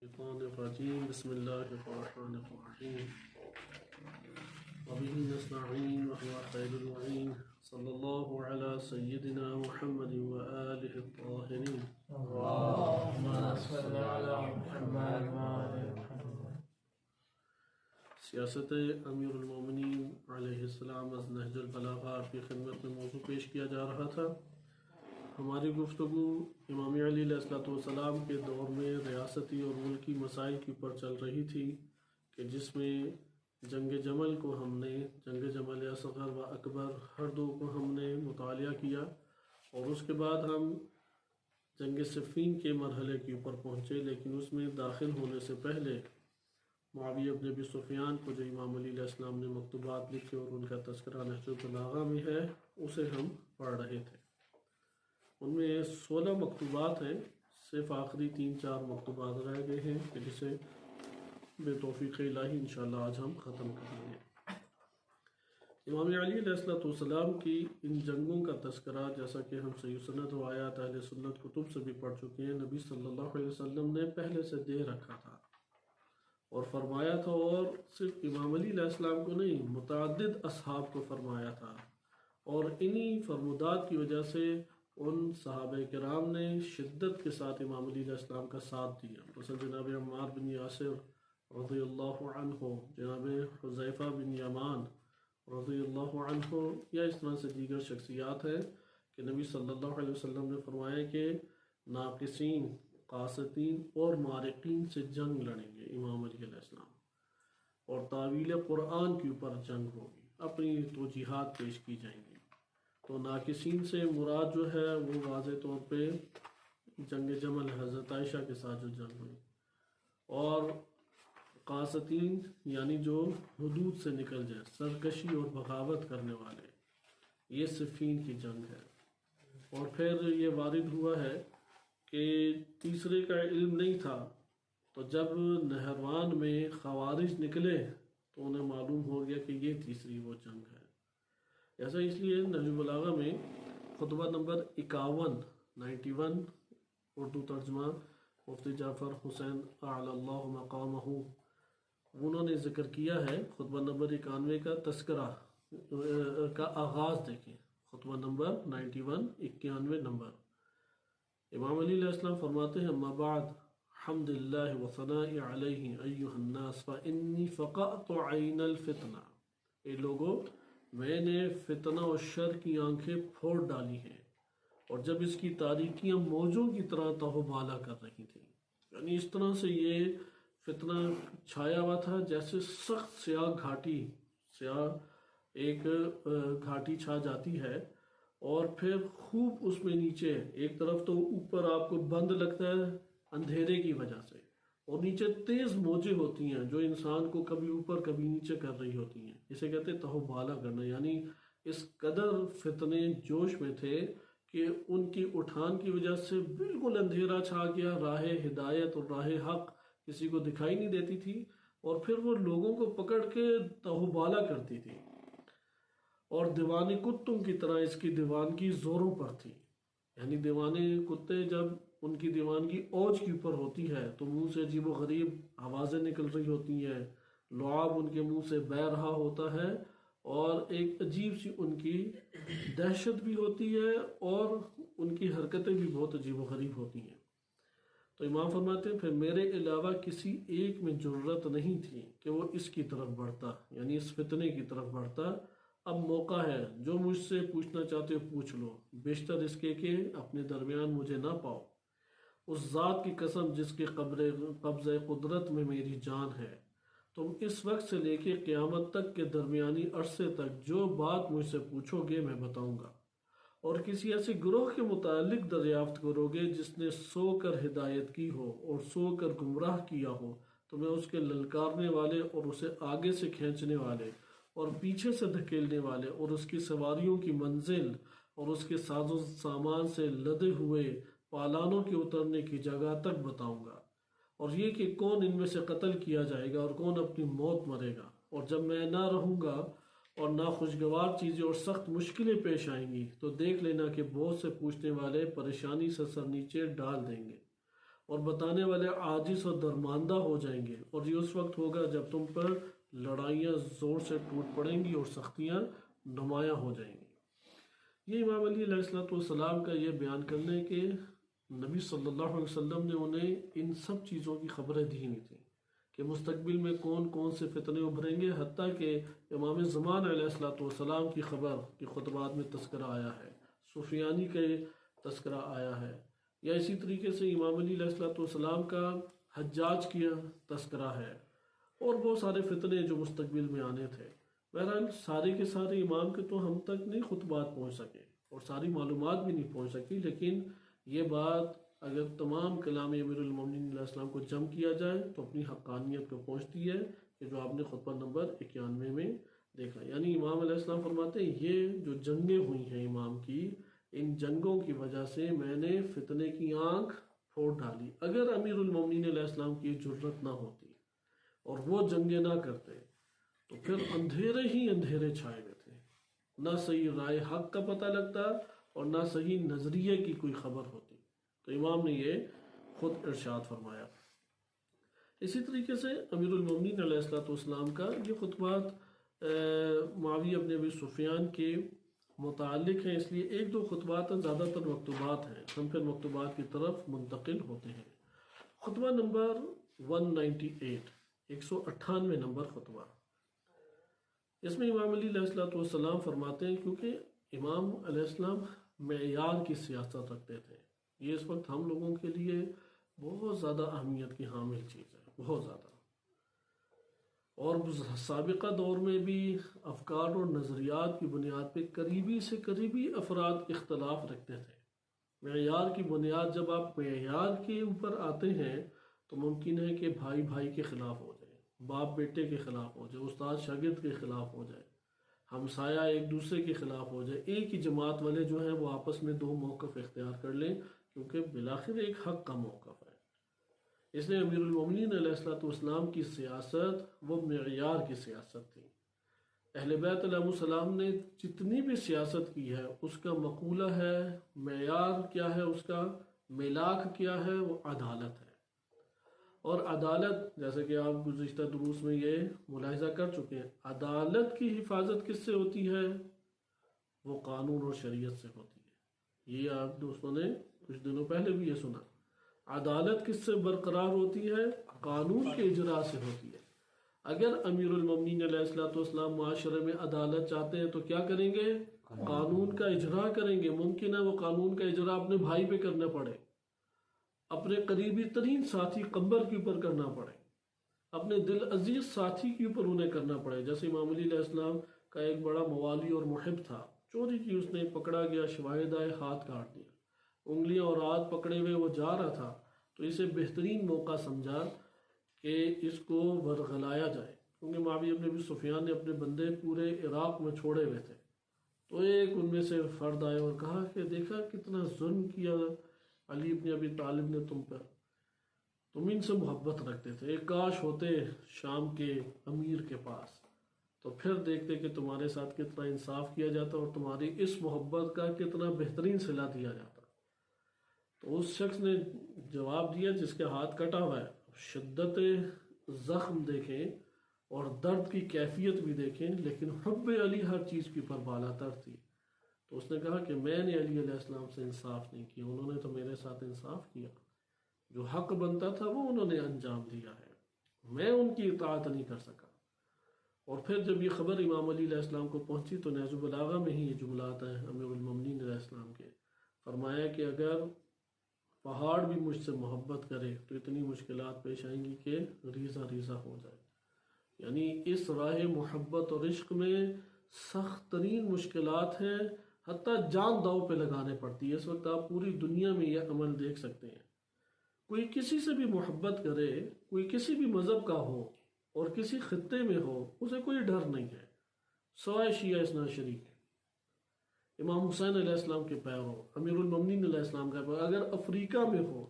الشيطان الرجيم بسم الله الرحمن الرحيم وبه نستعين وهو خير المعين صلى الله على سيدنا محمد وآله الطاهرين اللهم صل على محمد وآل محمد. سیاست امیر المومنین علیہ السلام از نہج البلاغہ کی خدمت میں موضوع پیش کیا جا رہا تھا۔ ہماری گفتگو امام علی علیہ السلام کے دور میں ریاستی اور ملکی مسائل کے اوپر چل رہی تھی کہ جس میں جنگ جمل کو ہم نے جنگ جمل اصغر و اکبر ہر دو کو ہم نے مطالعہ کیا، اور اس کے بعد ہم جنگ صفین کے مرحلے کے اوپر پہنچے، لیکن اس میں داخل ہونے سے پہلے معاویہ بن ابی سفیان کو جو امام علی علیہ السلام نے مکتوبات لکھے اور ان کا تذکرہ نہج البلاغہ میں ہے، اسے ہم پڑھ رہے تھے۔ ان میں 16 مکتوبات ہیں، صرف آخری 3-4 مکتوبات رہ گئے ہیں کہ جسے بے توفیق الہی انشاءاللہ آج ہم ختم کریں گے۔ امام علی علیہ السلام کی ان جنگوں کا تذکرہ جیسا کہ ہم صحیح سند روایات اہل سنت کتب سے بھی پڑھ چکے ہیں، نبی صلی اللہ علیہ وسلم نے پہلے سے دے رکھا تھا اور فرمایا تھا، اور صرف امام علی علیہ السلام کو نہیں، متعدد اصحاب کو فرمایا تھا، اور انہی فرمودات کی وجہ سے ان صحابہ کرام نے شدت کے ساتھ امام علی علیہ السلام کا ساتھ دیا۔ مثلا جناب عمار بن یاسر رضی اللہ عنہ، جناب حذیفہ بن یمان رضی اللہ عنہ، یا اس طرح سے دیگر شخصیات ہیں کہ نبی صلی اللہ علیہ وسلم نے فرمایا کہ ناقصین، قاسطین اور مارقین سے جنگ لڑیں گے امام علی علیہ السلام، اور تعویل قرآن کے اوپر جنگ ہوگی، اپنی توجیحات پیش کی جائیں گی۔ تو ناقصین سے مراد جو ہے وہ واضح طور پہ جنگ جمل حضرت عائشہ کے ساتھ جو جنگ ہوئی، اور قاسطین یعنی جو حدود سے نکل جائے، سرکشی اور بغاوت کرنے والے، یہ صفین کی جنگ ہے۔ اور پھر یہ وارد ہوا ہے کہ تیسرے کا علم نہیں تھا، تو جب نہروان میں خوارج نکلے تو انہیں معلوم ہو گیا کہ یہ تیسری وہ جنگ ہے۔ ایسا اس لیے نہج البلاغہ میں خطبہ نمبر 51 اردو ترجمہ مفتی جعفر حسین اعلی اللہ مقامہ، انہوں نے ذکر کیا ہے۔ خطبہ نمبر 91 کا تذکرہ کا آغاز دیکھیں، خطبہ نمبر 91 نمبر۔ امام علی علیہ السلام فرماتے ہیں: اما بعد حمد اللہ و ثناء علیہ ایہا الناس فانی فقعت عین الفتنہ، اے لوگو میں نے فتنہ و شر کی آنکھیں پھوڑ ڈالی ہیں، اور جب اس کی تاریکیاں موجوں کی طرح تہو بالا کر رہی تھیں، یعنی اس طرح سے یہ فتنہ چھایا ہوا تھا جیسے سخت سیاہ گھاٹی، سیاہ ایک گھاٹی چھا جاتی ہے، اور پھر خوب اس میں نیچے ایک طرف تو اوپر آپ کو بند لگتا ہے اندھیرے کی وجہ سے، اور نیچے تیز موجیں ہوتی ہیں جو انسان کو کبھی اوپر کبھی نیچے کر رہی ہوتی ہیں، اسے کہتے ہیں تہو بالا کرنا۔ یعنی اس قدر فتنے جوش میں تھے کہ ان کی اٹھان کی وجہ سے بالکل اندھیرا چھا گیا، راہ ہدایت اور راہ حق کسی کو دکھائی نہیں دیتی تھی، اور پھر وہ لوگوں کو پکڑ کے تہو بالا کرتی تھی، اور دیوانے کتوں کی طرح اس کی دیوانگی زوروں پر تھی۔ یعنی دیوانے کتے جب ان کی دیوانگی اوج کے اوپر ہوتی ہے تو منہ سے عجیب و غریب آوازیں نکل رہی ہوتی ہیں، لعاب ان کے منہ سے بہہ رہا ہوتا ہے، اور ایک عجیب سی ان کی دہشت بھی ہوتی ہے، اور ان کی حرکتیں بھی بہت عجیب و غریب ہوتی ہیں۔ تو امام فرماتے ہیں پھر میرے علاوہ کسی ایک میں جرت نہیں تھی کہ وہ اس کی طرف بڑھتا، یعنی اس فتنے کی طرف بڑھتا۔ اب موقع ہے، جو مجھ سے پوچھنا چاہتے ہو پوچھ لو، بیشتر اس کے کہ اپنے درمیان مجھے نہ پاؤ۔ اس ذات کی قسم جس کے قبضہ قدرت میں میری جان ہے، تم اس وقت سے لے کے قیامت تک کے درمیانی عرصے تک جو بات مجھ سے پوچھو گے میں بتاؤں گا، اور کسی ایسے گروہ کے متعلق دریافت کرو گے جس نے سو کر ہدایت کی ہو اور سو کر گمراہ کیا ہو، تو میں اس کے للکارنے والے اور اسے آگے سے کھینچنے والے اور پیچھے سے دھکیلنے والے اور اس کی سواریوں کی منزل اور اس کے ساز و سامان سے لدے ہوئے پالانوں کے اترنے کی جگہ تک بتاؤں گا، اور یہ کہ کون ان میں سے قتل کیا جائے گا اور کون اپنی موت مرے گا، اور جب میں نہ رہوں گا اور ناخوشگوار چیزیں اور سخت مشکلیں پیش آئیں گی تو دیکھ لینا کہ بہت سے پوچھنے والے پریشانی سے سر نیچے ڈال دیں گے، اور بتانے والے عاجز اور درماندہ ہو جائیں گے، اور یہ اس وقت ہوگا جب تم پر لڑائیاں زور سے ٹوٹ پڑیں گی اور سختیاں نمایاں ہو جائیں گی۔ یہ امام علی علیہ السلام کا یہ بیان کرنے کہ نبی صلی اللہ علیہ وسلم نے انہیں ان سب چیزوں کی خبریں دی نہیں تھیں کہ مستقبل میں کون کون سے فتنے ابھریں گے، حتیٰ کہ امام زمان علیہ السلام کی خبر کی خطبات میں تذکرہ آیا ہے، سفیانی کا تذکرہ آیا ہے، یا اسی طریقے سے امام علی علیہ السلام کا حجاج کیا تذکرہ ہے، اور بہت سارے فتنے جو مستقبل میں آنے تھے۔ بہرحال سارے کے سارے امام کے تو ہم تک نہیں خطبات پہنچ سکے اور ساری معلومات بھی نہیں پہنچ سکی، لیکن یہ بات اگر تمام کلام امیر المومنین علیہ السلام کو جمع کیا جائے تو اپنی حقانیت کو پہنچتی ہے کہ جو آپ نے خطبہ نمبر 91 میں دیکھا، یعنی امام علیہ السلام فرماتے ہیں یہ جو جنگیں ہوئی ہیں امام کی، ان جنگوں کی وجہ سے میں نے فتنے کی آنکھ پھوڑ ڈالی۔ اگر امیر المومنین علیہ السلام کی جرت نہ ہوتی اور وہ جنگیں نہ کرتے تو پھر اندھیرے ہی اندھیرے چھائے ہوئے تھے، نہ صحیح رائے حق کا پتہ لگتا اور نہ صحیح نظریے کی کوئی خبر ہوتی۔ تو امام نے یہ خود ارشاد فرمایا۔ اسی طریقے سے امیر المومنین علیہ السلام کا یہ خطبات معاویہ ابن ابی سفیان کے متعلق ہیں، اس لیے ایک دو خطبات ہیں، زیادہ تر مکتوبات ہیں، ہم پھر مکتوبات کی طرف منتقل ہوتے ہیں۔ خطبہ نمبر 198، 198 نمبر خطبہ، اس میں امام علی علیہ السلام فرماتے ہیں کیونکہ امام علیہ السلام معیار کی سیاست رکھتے تھے، یہ اس وقت ہم لوگوں کے لیے بہت زیادہ اہمیت کی حامل چیز ہے، بہت زیادہ، اور سابقہ دور میں بھی افکار اور نظریات کی بنیاد پہ قریبی سے قریبی افراد اختلاف رکھتے تھے۔ معیار کی بنیاد جب آپ معیار کے اوپر آتے ہیں تو ممکن ہے کہ بھائی بھائی کے خلاف ہو جائے، باپ بیٹے کے خلاف ہو جائے، استاد شاگرد کے خلاف ہو جائے، ہمسایہ ایک دوسرے کے خلاف ہو جائے، ایک ہی جماعت والے جو ہیں وہ آپس میں دو موقف اختیار کر لیں، کیونکہ بالآخر ایک حق کا موقف ہے۔ اس لیے امیر المومنین علیہ السلام کی سیاست وہ معیار کی سیاست تھی۔ اہل بیت علیہ السلام نے جتنی بھی سیاست کی ہے اس کا مقولہ ہے، معیار کیا ہے، اس کا میلاک کیا ہے، وہ عدالت ہے۔ اور عدالت جیسے کہ آپ گزشتہ دروس میں یہ ملاحظہ کر چکے ہیں، عدالت کی حفاظت کس سے ہوتی ہے؟ وہ قانون اور شریعت سے ہوتی ہے۔ یہ آپ دوستوں نے کچھ دنوں پہلے بھی یہ سنا۔ عدالت کس سے برقرار ہوتی ہے؟ قانون کے اجراء سے ہوتی ہے۔ اگر امیر المومنین علیہ السلام معاشرے میں عدالت چاہتے ہیں تو کیا کریں گے؟ قانون کا اجراء کریں گے۔ ممکن ہے وہ قانون کا اجراء اپنے بھائی پہ کرنا پڑے، اپنے قریبی ترین ساتھی قمبر کے اوپر کرنا پڑے، اپنے دل عزیز ساتھی کے اوپر انہیں کرنا پڑے۔ جیسے امام علی علیہ السلام کا ایک بڑا موالی اور محب تھا، چوری کی، اس نے پکڑا گیا، شواہد آئے، ہاتھ کاٹ دیا، انگلیاں اور ہاتھ پکڑے ہوئے وہ جا رہا تھا، تو اسے بہترین موقع سمجھا کہ اس کو ورغلایا جائے، کیونکہ معاویہ ابن ابی سفیان نے اپنے بندے پورے عراق میں چھوڑے ہوئے تھے۔ تو ایک ان میں سے فرد آئے اور کہا کہ دیکھا کتنا ظلم کیا علی ابن ابی طالب نے تم پر، تم ان سے محبت رکھتے تھے، ایک کاش ہوتے شام کے امیر کے پاس، تو پھر دیکھتے کہ تمہارے ساتھ کتنا انصاف کیا جاتا اور تمہاری اس محبت کا کتنا بہترین صلہ دیا جاتا۔ تو اس شخص نے جواب دیا جس کے ہاتھ کٹا ہوا ہے، شدت زخم دیکھیں اور درد کی کیفیت بھی دیکھیں، لیکن حب علی ہر چیز کے اوپر بالا تر تھی۔ تو اس نے کہا کہ میں نے علی علیہ السلام سے انصاف نہیں کیا، انہوں نے تو میرے ساتھ انصاف کیا، جو حق بنتا تھا وہ انہوں نے انجام دیا ہے، میں ان کی اطاعت نہیں کر سکا۔ اور پھر جب یہ خبر امام علی علیہ السلام کو پہنچی تو نہج البلاغہ میں ہی یہ جملات ہیں امیر المومنین علیہ السلام کے، فرمایا کہ اگر پہاڑ بھی مجھ سے محبت کرے تو اتنی مشکلات پیش آئیں گی کہ ریزہ ریزہ ہو جائے۔ یعنی اس راہ محبت اور عشق میں سخت ترین مشکلات ہیں، حتیٰ جان داؤ پہ لگانے پڑتی ہے۔ اس وقت آپ پوری دنیا میں یہ عمل دیکھ سکتے ہیں، کوئی کسی سے بھی محبت کرے، کوئی کسی بھی مذہب کا ہو اور کسی خطے میں ہو، اسے کوئی ڈر نہیں ہے، سوائے شیعہ اثنا عشری کے، امام حسین علیہ السلام کے پیرو، امیر المومنین علیہ السلام کا پیرو، اگر افریقہ میں ہو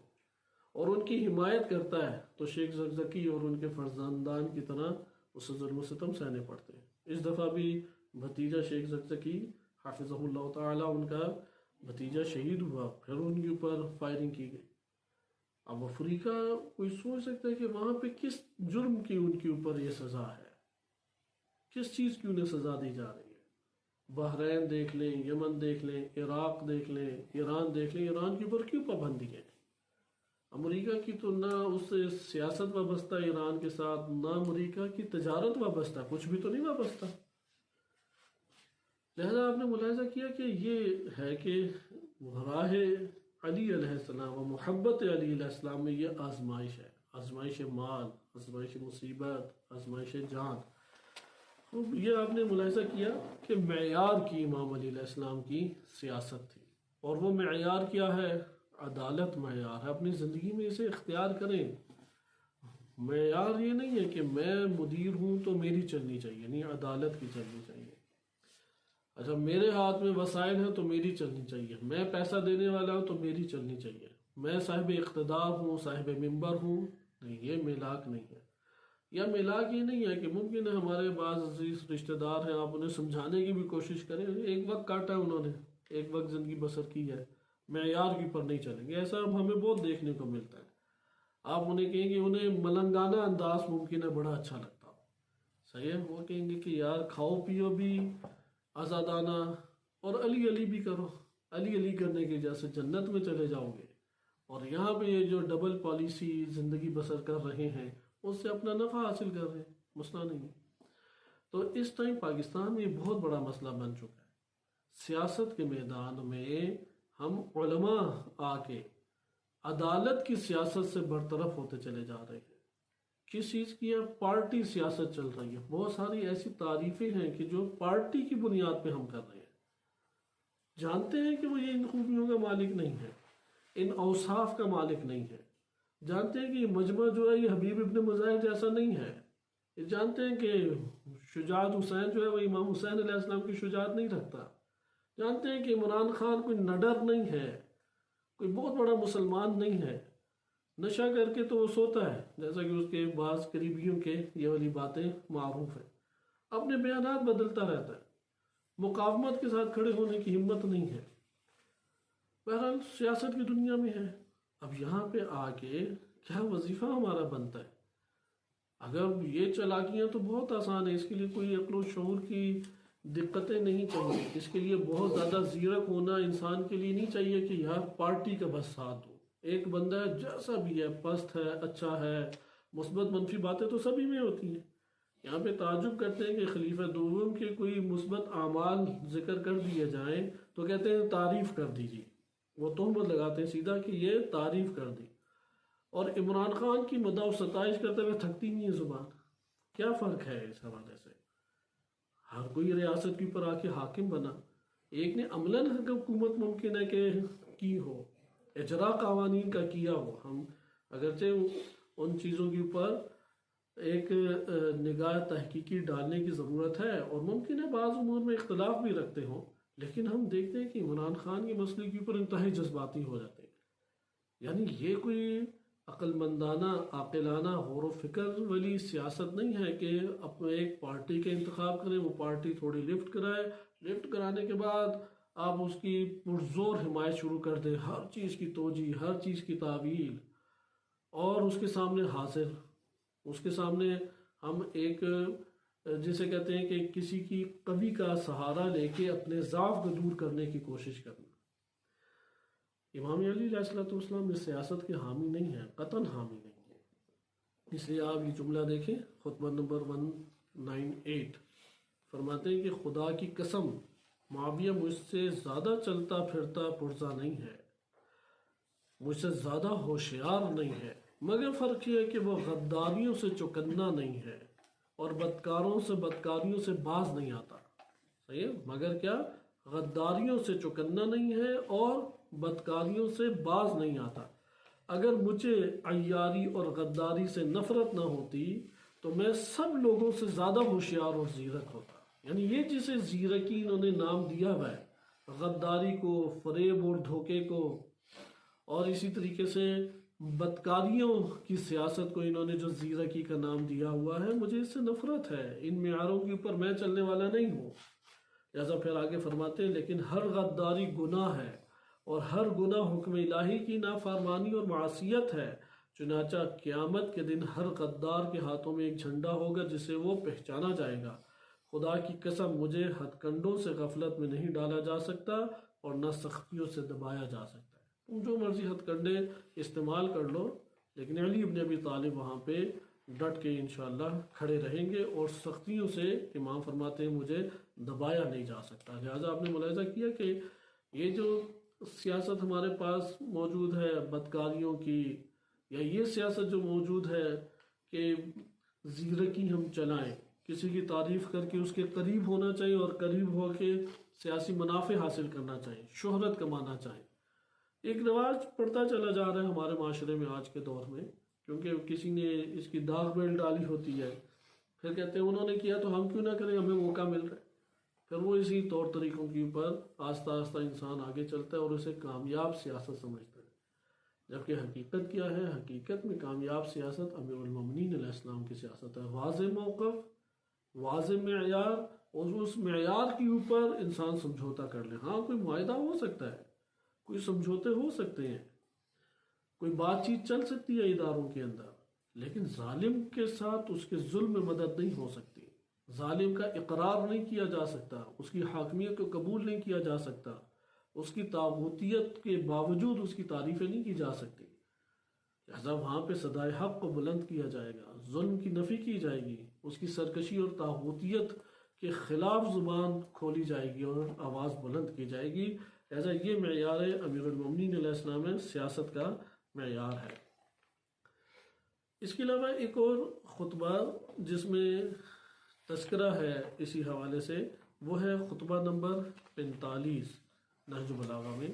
اور ان کی حمایت کرتا ہے تو شیخ زکزکی اور ان کے فرزندان کی طرح اسے ظلم و ستم سہنے پڑتے ہیں۔ اس دفعہ بھی بھتیجا شیخ زکزکی حافظہ اللہ تعالی، ان کا بھتیجا شہید ہوا، پھر ان کے اوپر فائرنگ کی گئی۔ اب افریقہ کوئی سوچ سکتا ہے کہ وہاں پہ کس جرم کی ان کے اوپر یہ سزا ہے، کس چیز کی انہیں سزا دی جا رہی ہے؟ بحرین دیکھ لیں، یمن دیکھ لیں، عراق دیکھ لیں، ایران دیکھ لیں، ایران کے اوپر کیوں پابندی ہے؟ امریکہ کی تو نہ اس سے سیاست وابستہ ایران کے ساتھ، نہ امریکہ کی تجارت وابستہ، کچھ بھی تو نہیں وابستہ۔ لہذا آپ نے ملاحظہ کیا کہ یہ ہے کہ راہ علی علیہ السلام و محبت علی علیہ السلام میں یہ آزمائش ہے، آزمائش مال، آزمائش مصیبت، آزمائش جان۔ خوب یہ آپ نے ملاحظہ کیا کہ معیار کی امام علی علیہ السلام کی سیاست تھی، اور وہ معیار کیا ہے؟ عدالت معیار ہے۔ اپنی زندگی میں اسے اختیار کریں۔ معیار یہ نہیں ہے کہ میں مدیر ہوں تو میری چلنی چاہیے، نہیں، عدالت کی چلنی چاہیے۔ اچھا میرے ہاتھ میں وسائل ہیں تو میری چلنی چاہیے، میں پیسہ دینے والا ہوں تو میری چلنی چاہیے، میں صاحب اقتدار ہوں، صاحب ممبر ہوں، نہیں، یہ میلاک نہیں ہے۔ یا میلاک یہ نہیں ہے کہ ممکن ہے ہمارے بعض عزیز رشتہ دار ہیں، آپ انہیں سمجھانے کی بھی کوشش کریں، ایک وقت کاٹا ہے انہوں نے، ایک وقت زندگی بسر کی ہے، معیار کے اوپر نہیں چلیں گے۔ ایسا اب ہمیں بہت دیکھنے کو ملتا ہے۔ آپ انہیں کہیں گے، انہیں ملنگانہ انداز ممکن ہے بڑا اچھا لگتا ہو، صحیح ہے، وہ کہیں گے کہ یار کھاؤ پیو بھی آزادانہ اور علی علی بھی کرو، علی علی کرنے کی وجہ سے جنت میں چلے جاؤ گے، اور یہاں پہ یہ جو ڈبل پالیسی زندگی بسر کر رہے ہیں اس سے اپنا نفع حاصل کر رہے ہیں، مسئلہ نہیں۔ تو اس ٹائم پاکستان میں یہ بہت بڑا مسئلہ بن چکا ہے۔ سیاست کے میدان میں ہم علماء آ کے عدالت کی سیاست سے برطرف ہوتے چلے جا رہے ہیں۔ کس چیز کی ہے؟ پارٹی سیاست چل رہی ہے۔ بہت ساری ایسی تعریفیں ہیں کہ جو پارٹی کی بنیاد پہ ہم کر رہے ہیں، جانتے ہیں کہ وہ یہ ان خوبیوں کا مالک نہیں ہے، ان اوصاف کا مالک نہیں ہے، جانتے ہیں کہ یہ مجمع جو ہے یہ حبیب ابن مظاہر جیسا نہیں ہے، یہ جانتے ہیں کہ شجاعت حسین جو ہے وہ امام حسین علیہ السلام کی شجاعت نہیں رکھتا، جانتے ہیں کہ عمران خان کوئی نڈر نہیں ہے، کوئی بہت بڑا مسلمان نہیں ہے، نشہ کر کے تو وہ سوتا ہے، جیسا کہ اس کے بعض قریبیوں کے یہ والی باتیں معروف ہیں، اپنے بیانات بدلتا رہتا ہے، مقاومت کے ساتھ کھڑے ہونے کی ہمت نہیں ہے۔ بہرحال سیاست کی دنیا میں ہے۔ اب یہاں پہ آ کے کیا وظیفہ ہمارا بنتا ہے؟ اگر یہ چالاکیاں تو بہت آسان ہے، اس کے لیے کوئی عقل و شعور کی دقتیں نہیں چاہیے، اس کے لیے بہت زیادہ زیرک ہونا انسان کے لیے نہیں چاہیے کہ یار پارٹی کا بس ساتھ دو۔ ایک بندہ جیسا بھی ہے، پست ہے، اچھا ہے، مثبت منفی باتیں تو سبھی میں ہوتی ہیں۔ یہاں پہ تعجب کرتے ہیں کہ خلیفہ دوم کے کوئی مثبت اعمال ذکر کر دیے جائیں تو کہتے ہیں تعریف کر دیجیے، وہ تہمت لگاتے ہیں سیدھا کہ یہ تعریف کر دی، اور عمران خان کی مدح و ستائش کرتے ہوئے تھکتی نہیں ہے زبان۔ کیا فرق ہے اس حوالے سے؟ ہر کوئی ریاست کے اوپر آ کے حاکم بنا، ایک نے عملاً حکومت ممکن ہے کہ کی ہو، اجرا قوانین کا کیا ہو، ہم اگرچہ ان چیزوں کے اوپر ایک نگاہ تحقیقی ڈالنے کی ضرورت ہے، اور ممکن ہے بعض امور میں اختلاف بھی رکھتے ہوں، لیکن ہم دیکھتے ہیں کہ عمران خان کے مسئلے کے اوپر انتہائی جذباتی ہو جاتے ہیں۔ یعنی یہ کوئی عقل مندانہ، عاقلانہ غور و فکر والی سیاست نہیں ہے کہ اپنے ایک پارٹی کے انتخاب کریں، وہ پارٹی تھوڑی لفٹ کرائے، لفٹ کرانے کے بعد آپ اس کی پرزور حمایت شروع کر دیں، ہر چیز کی توجیہ، ہر چیز کی تعویل، اور اس کے سامنے حاضر، اس کے سامنے ہم ایک جسے کہتے ہیں کہ کسی کی قوی کا سہارا لے کے اپنے ضعف کو دور کرنے کی کوشش کرنا۔ امام علی علیہ السلام اس سیاست کے حامی نہیں ہیں، قطعاً حامی نہیں ہیں۔ اس لیے آپ یہ جملہ دیکھیں، خطبہ نمبر 198 فرماتے ہیں کہ خدا کی قسم معاویہ مجھ سے زیادہ چلتا پھرتا پرزہ نہیں ہے، مجھ سے زیادہ ہوشیار نہیں ہے، مگر فرق یہ ہے کہ وہ غداریوں سے چکنا نہیں ہے اور بدکاروں سے بدکاریوں سے باز نہیں آتا۔ صحیح ہے؟ مگر کیا؟ غداریوں سے چکنا نہیں ہے اور بدکاریوں سے باز نہیں آتا۔ اگر مجھے عیاری اور غداری سے نفرت نہ ہوتی تو میں سب لوگوں سے زیادہ ہوشیار اور زیرک ہوتا۔ یعنی یہ جسے زیرکی انہوں نے نام دیا ہوا ہے، غداری کو، فریب اور دھوکے کو، اور اسی طریقے سے بدکاریوں کی سیاست کو انہوں نے جو زیرکی کا نام دیا ہوا ہے، مجھے اس سے نفرت ہے، ان معیاروں کے اوپر میں چلنے والا نہیں ہوں۔ لہذا پھر آگے فرماتے ہیں لیکن ہر غداری گناہ ہے اور ہر گناہ حکم الہی کی نافرمانی اور معصیت ہے۔ چنانچہ قیامت کے دن ہر غدار کے ہاتھوں میں ایک جھنڈا ہوگا جسے وہ پہچانا جائے گا۔ خدا کی قسم مجھے ہتھ کنڈوں سے غفلت میں نہیں ڈالا جا سکتا اور نہ سختیوں سے دبایا جا سکتا ہے۔ تم جو مرضی ہتھ کنڈے استعمال کر لو، لیکن علی ابن ابی طالب وہاں پہ ڈٹ کے انشاءاللہ کھڑے رہیں گے، اور سختیوں سے امام فرماتے ہیں مجھے دبایا نہیں جا سکتا۔ لہٰذا آپ نے ملاحظہ کیا کہ یہ جو سیاست ہمارے پاس موجود ہے بدکاریوں کی، یا یہ سیاست جو موجود ہے کہ زیرکی ہم چلائیں، کسی کی تعریف کر کے اس کے قریب ہونا چاہیے اور قریب ہو کے سیاسی منافع حاصل کرنا چاہیے، شہرت کمانا چاہیے، ایک رواج پڑتا چلا جا رہا ہے ہمارے معاشرے میں آج کے دور میں، کیونکہ کسی نے اس کی داغ بیل ڈالی ہوتی ہے، پھر کہتے ہیں انہوں نے کیا تو ہم کیوں نہ کریں، ہمیں موقع مل رہا ہے۔ پھر وہ اسی طور طریقوں کے اوپر آہستہ آہستہ انسان آگے چلتا ہے اور اسے کامیاب سیاست سمجھتا ہے، جبکہ حقیقت کیا ہے؟ حقیقت میں کامیاب سیاست امیر المومنین علیہ السلام کی سیاست ہے، واضح موقف، واضح معیار، اور اس معیار کے اوپر انسان سمجھوتا کر لے۔ ہاں کوئی معاہدہ ہو سکتا ہے، کوئی سمجھوتے ہو سکتے ہیں، کوئی بات چیت چل سکتی ہے اداروں کے اندر، لیکن ظالم کے ساتھ اس کے ظلم میں مدد نہیں ہو سکتی، ظالم کا اقرار نہیں کیا جا سکتا، اس کی حاکمیت کو قبول نہیں کیا جا سکتا، اس کی طاغوتیت کے باوجود اس کی تعریفیں نہیں کی جا سکتی۔ لہذا وہاں پہ صدائے حق کو بلند کیا جائے گا، ظلم کی نفی کی جائے گی، اس کی سرکشی اور طاغوتیت کے خلاف زبان کھولی جائے گی اور آواز بلند کی جائے گی۔ لہذا یہ معیار امیر المومنین علیہ السلام میں سیاست کا معیار ہے۔ اس کے علاوہ ایک اور خطبہ جس میں تذکرہ ہے اسی حوالے سے، وہ ہے خطبہ نمبر 45 نہج البلاغہ میں۔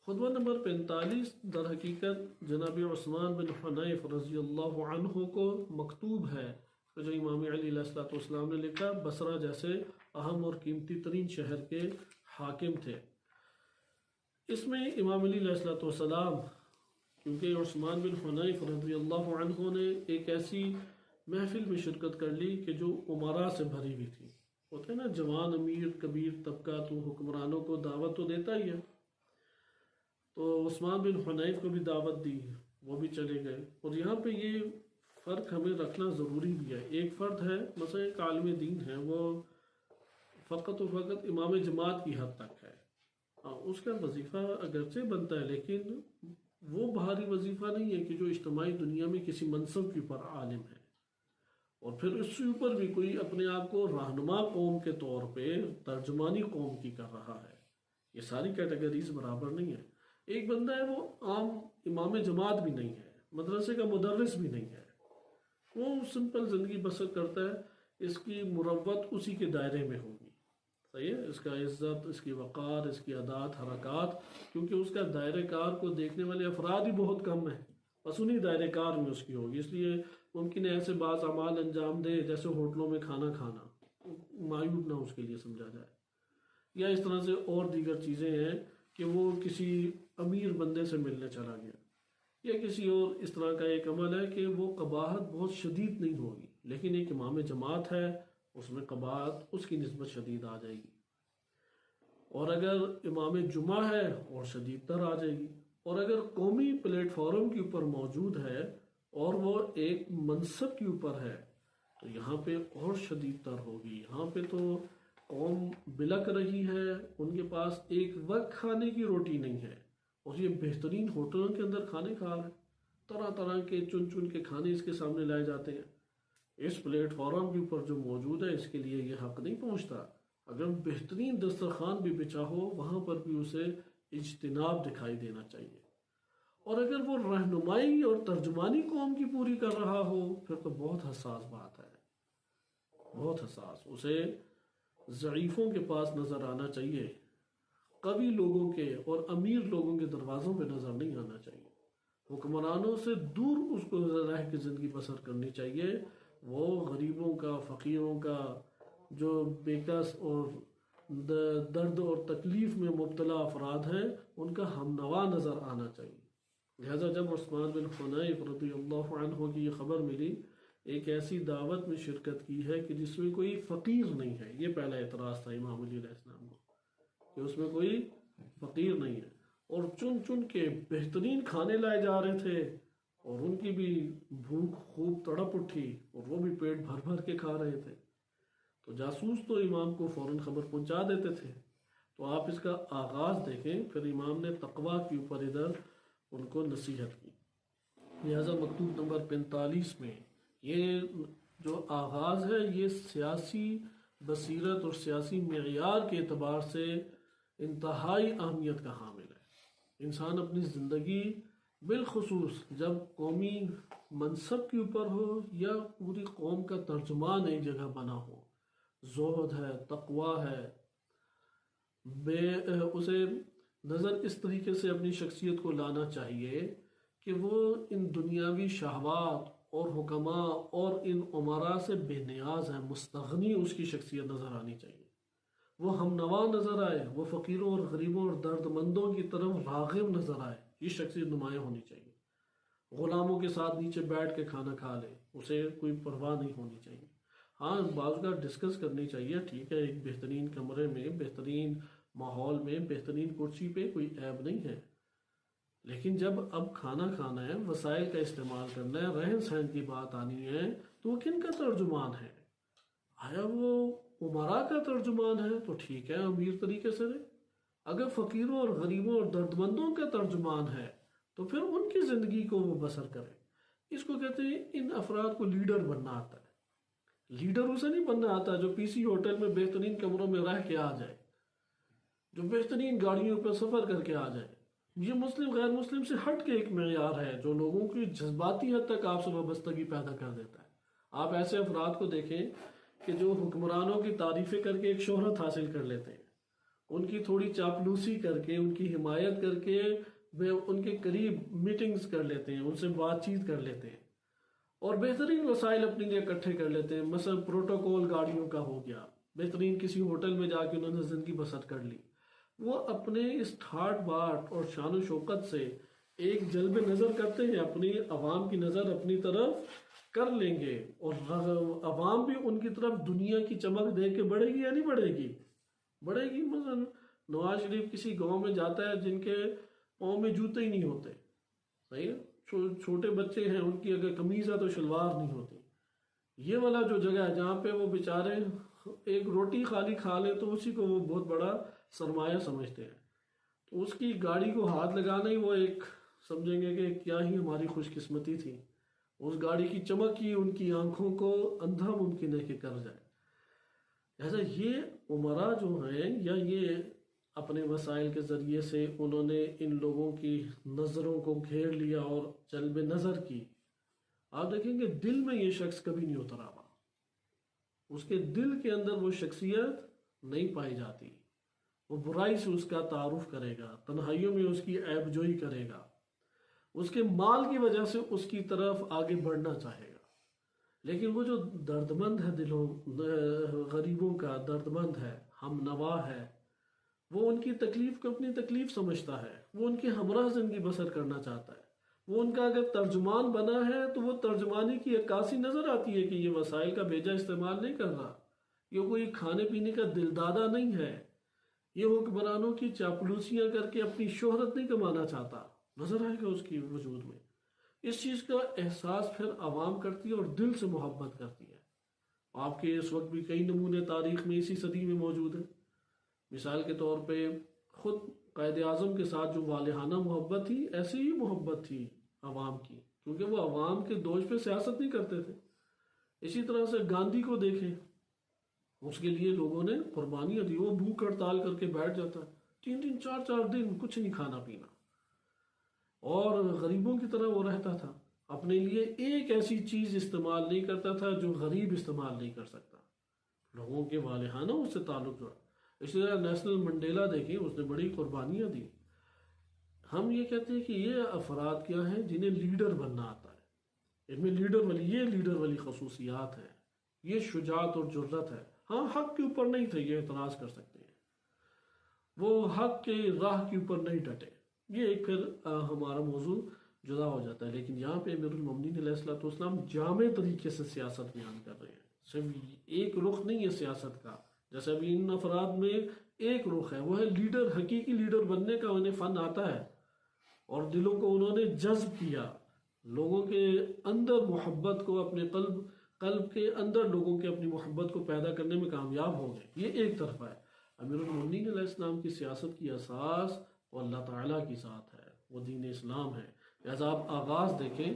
خطبہ نمبر 45 در حقیقت جناب عثمان بن حنیف رضی اللہ عنہ کو مکتوب ہے، جو امام علی علیہ السلام نے لکھا، بصرہ جیسے اہم اور قیمتی ترین شہر کے حاکم تھے۔ اس میں امام علی علیہ السلام، کیونکہ عثمان بن حنیف رضی اللہ عنہ نے ایک ایسی محفل میں شرکت کر لی کہ جو امراء سے بھری ہوئی تھی، ہوتے ہیں نا جوان امیر کبیر طبقہ تو حکمرانوں کو دعوت تو دیتا ہی ہے، تو عثمان بن حنیف کو بھی دعوت دی، وہ بھی چلے گئے۔ اور یہاں پہ یہ فرق ہمیں رکھنا ضروری بھی ہے، ایک فرد ہے مثلا ایک عالم دین ہے، وہ فقط و فقط امام جماعت کی حد تک ہے، اس کا وظیفہ اگرچہ بنتا ہے لیکن وہ بھاری وظیفہ نہیں ہے کہ جو اجتماعی دنیا میں کسی منصب کے اوپر عالم ہے، اور پھر اس سے اوپر بھی کوئی اپنے آپ کو رہنما قوم کے طور پہ ترجمانی قوم کی کر رہا ہے۔ یہ ساری کیٹیگریز برابر نہیں ہے۔ ایک بندہ ہے وہ عام امام جماعت بھی نہیں ہے، مدرسے کا مدرس بھی نہیں ہے، وہ سمپل زندگی بسر کرتا ہے، اس کی مروت اسی کے دائرے میں ہوگی، صحیح ہے، اس کا عزت، اس کی وقار، اس کی عادات حرکات، کیونکہ اس کا دائرہ کار کو دیکھنے والے افراد ہی بہت کم ہیں، بس انہی دائرہ کار میں اس کی ہوگی، اس لیے ممکن ہے ایسے بعض اعمال انجام دے جیسے ہوٹلوں میں کھانا کھانا، معیوب نہ اس کے لیے سمجھا جائے، یا اس طرح سے اور دیگر چیزیں ہیں کہ وہ کسی امیر بندے سے ملنے چلا گیا، یا کسی اور اس طرح کا ایک عمل ہے کہ وہ قباحت بہت شدید نہیں ہوگی، لیکن ایک امام جماعت ہے اس میں قباحت اس کی نسبت شدید آ جائے گی، اور اگر امام جمعہ ہے اور شدید تر آ جائے گی، اور اگر قومی پلیٹ فارم کے اوپر موجود ہے اور وہ ایک منصب کے اوپر ہے تو یہاں پہ اور شدید تر ہوگی۔ یہاں پہ تو قوم بلک رہی ہے، ان کے پاس ایک وقت کھانے کی روٹی نہیں ہے، اور یہ بہترین ہوٹلوں کے اندر کھانے کھا رہے ہیں، طرح طرح کے چن چن کے کھانے اس کے سامنے لائے جاتے ہیں۔ اس پلیٹ فارم کے اوپر جو موجود ہے اس کے لیے یہ حق نہیں پہنچتا، اگر بہترین دسترخوان بھی بچا ہو وہاں پر بھی اسے اجتناب دکھائی دینا چاہیے، اور اگر وہ رہنمائی اور ترجمانی قوم کی پوری کر رہا ہو پھر تو بہت حساس بات ہے، بہت حساس، اسے ضعیفوں کے پاس نظر آنا چاہیے، قوی لوگوں کے اور امیر لوگوں کے دروازوں پہ نظر نہیں آنا چاہیے، حکمرانوں سے دور اس کو رہ کے زندگی بسر کرنی چاہیے، وہ غریبوں کا، فقیروں کا، جو بےکس اور درد اور تکلیف میں مبتلا افراد ہیں ان کا ہمنوا نظر آنا چاہیے۔ لہذا جب عثمان بن حنیف رضی اللہ عنہ کی یہ خبر ملی، ایک ایسی دعوت میں شرکت کی ہے کہ جس میں کوئی فقیر نہیں ہے، یہ پہلا اعتراض تھا امام علی علیہ السلام کو کہ اس میں کوئی فقیر نہیں ہے، اور چن چن کے بہترین کھانے لائے جا رہے تھے، اور ان کی بھی بھوک خوب تڑپ اٹھی اور وہ بھی پیٹ بھر بھر کے کھا رہے تھے۔ تو جاسوس تو امام کو فوراً خبر پہنچا دیتے تھے۔ تو آپ اس کا آغاز دیکھیں، پھر امام نے تقویٰ کے اوپر ادھر ان کو نصیحت کی۔ لہذا مکتوب نمبر 45 میں یہ جو آغاز ہے یہ سیاسی بصیرت اور سیاسی معیار کے اعتبار سے انتہائی اہمیت کا حامل ہے۔ انسان اپنی زندگی بالخصوص جب قومی منصب کے اوپر ہو یا پوری قوم کا ترجمان ایک جگہ بنا ہو، زہد ہے، تقویٰ ہے، اسے نظر اس طریقے سے اپنی شخصیت کو لانا چاہیے کہ وہ ان دنیاوی شہوات اور حکماء اور ان عمراء سے بے نیاز ہے، مستغنی اس کی شخصیت نظر آنی چاہیے، وہ ہم نوا نظر آئے، وہ فقیروں اور غریبوں اور درد مندوں کی طرف راغب نظر آئے، یہ شخصیت نمایاں ہونی چاہیے۔ غلاموں کے ساتھ نیچے بیٹھ کے کھانا کھا لے، اسے کوئی پرواہ نہیں ہونی چاہیے۔ ہاں بعض کا ڈسکس کرنی چاہیے، ٹھیک ہے، ایک بہترین کمرے میں، بہترین ماحول میں، بہترین کرسی پہ کوئی عیب نہیں ہے، لیکن جب اب کھانا کھانا ہے، وسائل کا استعمال کرنا ہے، رہن سہن کی بات آنی ہے، تو وہ کن کا ترجمان ہے؟ آیا وہ عمراء کا ترجمان ہے تو ٹھیک ہے، امیر طریقے سے رہے۔ اگر فقیروں اور غریبوں اور دردمندوں کا ترجمان ہے تو پھر ان کی زندگی کو وہ بسر کرے۔ اس کو کہتے ہیں ان افراد کو لیڈر بننا آتا ہے۔ لیڈر اسے نہیں بننا آتا جو پی سی ہوٹل میں بہترین کمروں میں رہ کے آ جائے، جو بہترین گاڑیوں پر سفر کر کے آ جائے۔ یہ مسلم غیر مسلم سے ہٹ کے ایک معیار ہے جو لوگوں کی جذباتی حد تک آپ سے وابستگی پیدا کر دیتا ہے۔ آپ ایسے افراد کو دیکھیں کہ جو حکمرانوں کی تعریفیں کر کے ایک شہرت حاصل کر لیتے ہیں، ان کی تھوڑی چاپلوسی کر کے، ان کی حمایت کر کے، ان کے قریب میٹنگز کر لیتے ہیں، ان سے بات چیت کر لیتے ہیں، اور بہترین وسائل اپنے لیے اکٹھے کر لیتے ہیں۔ مثلا پروٹوکول گاڑیوں کا ہو گیا، بہترین کسی ہوٹل میں جا کے انہوں نے زندگی بسر کر لی۔ وہ اپنے اس ٹھاٹ باٹ اور شان و شوکت سے ایک جلب نظر کرتے ہیں، اپنی عوام کی نظر اپنی طرف کر لیں گے، اور عوام بھی ان کی طرف دنیا کی چمک دیکھ کے بڑھے گی یا نہیں بڑھے گی؟ بڑھے گی۔ مثلا نواز شریف کسی گاؤں میں جاتا ہے جن کے پاؤں میں جوتے ہی نہیں ہوتے، صحیح ہے، چھوٹے بچے ہیں، ان کی اگر قمیض ہے تو شلوار نہیں ہوتی۔ یہ والا جو جگہ ہے جہاں پہ وہ بیچارے ایک روٹی خالی کھا لیں تو اسی کو وہ بہت بڑا سرمایہ سمجھتے ہیں، تو اس کی گاڑی کو ہاتھ لگانا ہی وہ ایک سمجھیں گے کہ کیا ہی ہماری خوش قسمتی تھی، اس گاڑی کی چمک ہی ان کی آنکھوں کو اندھا ممکن ہے کہ کر جائے۔ لہذا یہ عمراء جو ہیں، یا یہ اپنے وسائل کے ذریعے سے انہوں نے ان لوگوں کی نظروں کو گھیر لیا اور جلب نظر کی۔ آپ دیکھیں گے دل میں یہ شخص کبھی نہیں اترا ہوا، اس کے دل کے اندر وہ شخصیت نہیں پائی جاتی۔ وہ برائی سے اس کا تعارف کرے گا، تنہائیوں میں اس کی عیب جوئی کرے گا، اس کے مال کی وجہ سے اس کی طرف آگے بڑھنا چاہے گا۔ لیکن وہ جو دردمند ہے، دلوں غریبوں کا دردمند ہے، ہم نوا ہے، وہ ان کی تکلیف کو اپنی تکلیف سمجھتا ہے، وہ ان کی ہمراہ زندگی بسر کرنا چاہتا ہے، وہ ان کا اگر ترجمان بنا ہے تو وہ ترجمانی کی عکاسی نظر آتی ہے کہ یہ وسائل کا بیجا استعمال نہیں کر رہا، یہ کوئی کھانے پینے کا دلدادہ نہیں ہے، یہ حکمرانوں کی چاپلوسیاں کر کے اپنی شہرت نہیں کمانا چاہتا، نظر آئے گا اس کی وجود میں۔ اس چیز کا احساس پھر عوام کرتی ہے اور دل سے محبت کرتی ہے۔ آپ کے اس وقت بھی کئی نمونے تاریخ میں اسی صدی میں موجود ہیں۔ مثال کے طور پہ خود قائد اعظم کے ساتھ جو والہانہ محبت تھی، ایسی ہی محبت تھی عوام کی، کیونکہ وہ عوام کے دوش پہ سیاست نہیں کرتے تھے۔ اسی طرح سے گاندھی کو دیکھیں، اس کے لیے لوگوں نے قربانیاں دی، وہ بھوک ہڑتال کر کے بیٹھ جاتا، 3 4 دن کچھ نہیں کھانا پینا، اور غریبوں کی طرح وہ رہتا تھا، اپنے لیے ایک ایسی چیز استعمال نہیں کرتا تھا جو غریب استعمال نہیں کر سکتا۔ لوگوں کے والہانہ اس سے تعلق جڑا۔ اسی طرح نیشنل منڈیلا دیکھیں، اس نے بڑی قربانیاں دی۔ ہم یہ کہتے ہیں کہ یہ افراد کیا ہیں جنہیں لیڈر بننا آتا ہے، ان میں یہ لیڈر والی خصوصیات ہیں، یہ شجاعت اور جرت ہے۔ ہاں حق کے اوپر نہیں تھے، یہ اعتراض کر سکتے ہیں، وہ حق کے راہ کے اوپر نہیں ڈٹے، یہ ایک پھر ہمارا موضوع جدا ہو جاتا ہے۔ لیکن یہاں پہ امیر المومنین علیہ الصلوۃ والسلام جامع طریقے سے سیاست بیان کر رہے ہیں، صرف ایک رخ نہیں ہے سیاست کا جیسے ابھی ان افراد میں ایک رخ ہے، وہ ہے لیڈر، حقیقی لیڈر بننے کا انہیں فن آتا ہے اور دلوں کو انہوں نے جذب کیا، لوگوں کے اندر محبت کو، اپنے قلب کے اندر لوگوں کے اپنی محبت کو پیدا کرنے میں کامیاب ہو گئے۔ یہ ایک طرفہ ہے۔ امیر المؤمنین علیہ السلام کی سیاست کی اساس وہ اللہ تعالیٰ کی ذات ہے، وہ دین اسلام ہے۔ لہذا آپ آغاز دیکھیں،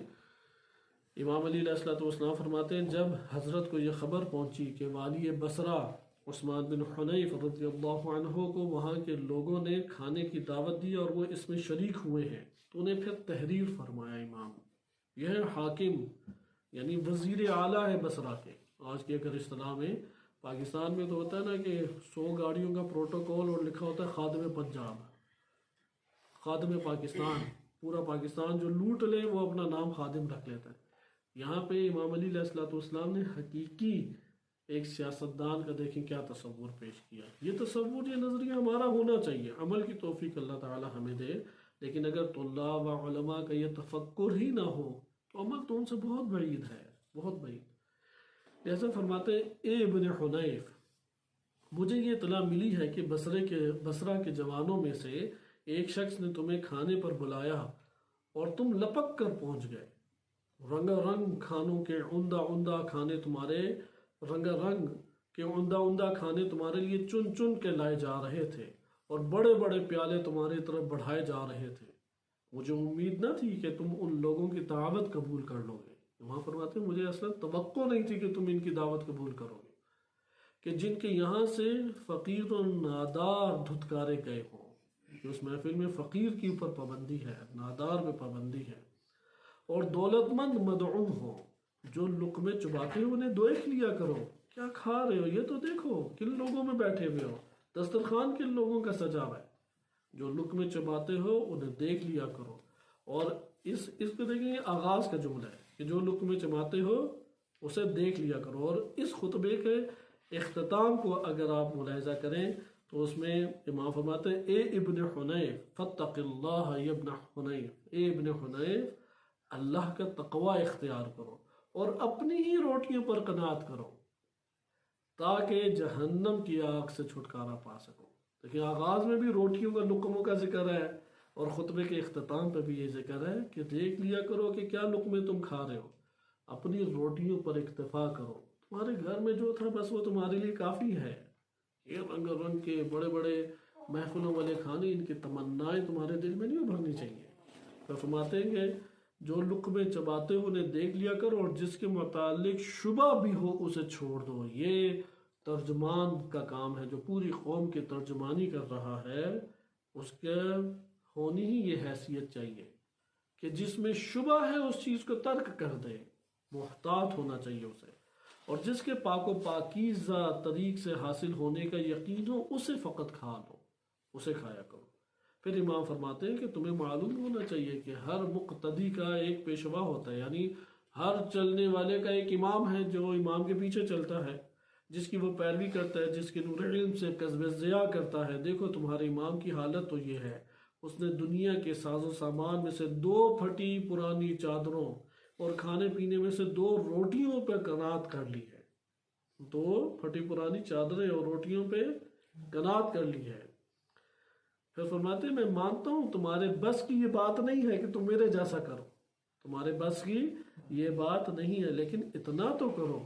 امام علی علیہ السلام فرماتے ہیں جب حضرت کو یہ خبر پہنچی کہ والی بصرہ عثمان بن حنیف رضی اللہ عنہ کو وہاں کے لوگوں نے کھانے کی دعوت دی اور وہ اس میں شریک ہوئے ہیں، تو انہیں پھر تحریر فرمایا امام۔ یہ ہے حاکم، یعنی وزیر اعلیٰ ہے بصرہ کے۔ آج کے اگر اصطلاح میں پاکستان میں تو ہوتا ہے نا کہ 100 گاڑیوں کا پروٹوکول اور لکھا ہوتا ہے خادم پنجاب، خادم پاکستان، پورا پاکستان جو لوٹ لے وہ اپنا نام خادم رکھ لیتا ہے۔ یہاں پہ امام علی علیہ السلام نے حقیقی ایک سیاستدان کا دیکھیں کیا تصور پیش کیا۔ یہ تصور، یہ نظریہ ہمارا ہونا چاہیے۔ عمل کی توفیق اللہ تعالی ہمیں دے، لیکن اگر طلاب و علماء کا یہ تفکر ہی نہ ہو تو عمل تو ان سے بہت بعید ہے، بہت بعید۔ جیسے فرماتے ہیں اے ابن حنیف، مجھے یہ اطلاع ملی ہے کہ بصرہ کے جوانوں میں سے ایک شخص نے تمہیں کھانے پر بلایا اور تم لپک کر پہنچ گئے۔ رنگا رنگ کھانوں کے عمدہ کھانے تمہارے عمدہ کھانے تمہارے لیے چن چن کے لائے جا رہے تھے اور بڑے بڑے پیالے تمہاری طرف بڑھائے جا رہے تھے۔ مجھے امید نہ تھی کہ تم ان لوگوں کی دعوت قبول کر لو گے۔ وہاں فرماتے ہیں مجھے اصلا توقع نہیں تھی کہ تم ان کی دعوت قبول کرو گے، کہ جن کے یہاں سے فقیر و نادار دھتکارے گئے ہوں۔ کہ اس محفل میں فقیر کی اوپر پابندی ہے، نادار میں پابندی ہے، اور دولت مند مدعو ہو۔ جو لقمے چباتے ہو انہیں دیکھ لیا کرو، کیا کھا رہے ہو یہ تو دیکھو، کن لوگوں میں بیٹھے ہوئے ہو، دسترخوان کن لوگوں کا سجا ہوا ہے۔ جو لقمے چباتے ہو انہیں دیکھ لیا کرو۔ اور اس کو دیکھیں، یہ آغاز کا جملہ ہے کہ جو لقمے چباتے ہو اسے دیکھ لیا کرو۔ اور اس خطبے کے اختتام کو اگر آپ ملاحظہ کریں تو اس میں امام فرماتے ہیں اے ابن حنیف فاتق اللہ یا ابن حنیف، اے ابن حنیف اللہ کا تقوی اختیار کرو اور اپنی ہی روٹیوں پر قناعت کرو تاکہ جہنم کی آگ سے چھٹکارا پا سکو۔ لیکن آغاز میں بھی روٹیوں کا، لقموں کا ذکر ہے، اور خطبے کے اختتام پہ بھی یہ ذکر ہے کہ دیکھ لیا کرو کہ کیا لقمے تم کھا رہے ہو، اپنی روٹیوں پر اکتفا کرو، تمہارے گھر میں جو تھا بس وہ تمہارے لیے کافی ہے۔ یہ رنگ رنگ کے بڑے بڑے محفلوں والے کھانے، ان کی تمنائیں تمہارے دل میں نہیں ابھرنی چاہیے۔ تو فرماتے ہیں کہ جو لقمے چباتے ہو انہیں دیکھ لیا کرو اور جس کے متعلق شبہ بھی ہو اسے چھوڑ دو۔ یہ ترجمان کا کام ہے، جو پوری قوم کی ترجمانی کر رہا ہے اس کے ہونی ہی یہ حیثیت چاہیے کہ جس میں شبہ ہے اس چیز کو ترک کر دے، محتاط ہونا چاہیے اسے، اور جس کے پاک و پاکیزہ طریق سے حاصل ہونے کا یقین ہو اسے فقط کھا لو، اسے کھایا کرو۔ پھر امام فرماتے ہیں کہ تمہیں معلوم ہونا چاہیے کہ ہر مقتدی کا ایک پیشوا ہوتا ہے، یعنی ہر چلنے والے کا ایک امام ہے جو امام کے پیچھے چلتا ہے، جس کی وہ پیروی کرتا ہے، جس کے نور علم سے قصب ضیاء کرتا ہے۔ دیکھو تمہارے امام کی حالت تو یہ ہے، اس نے دنیا کے ساز و سامان میں سے 2 پھٹی پرانی چادروں اور کھانے پینے میں سے 2 روٹیوں پہ قناعت کر لی ہے، 2 پھٹی پرانی چادریں اور روٹیوں پہ قناعت کر لی ہے۔ پھر فرماتے ہیں میں مانتا ہوں تمہارے بس کی یہ بات نہیں ہے کہ تم میرے جیسا کرو، تمہارے بس کی یہ بات نہیں ہے، لیکن اتنا تو کرو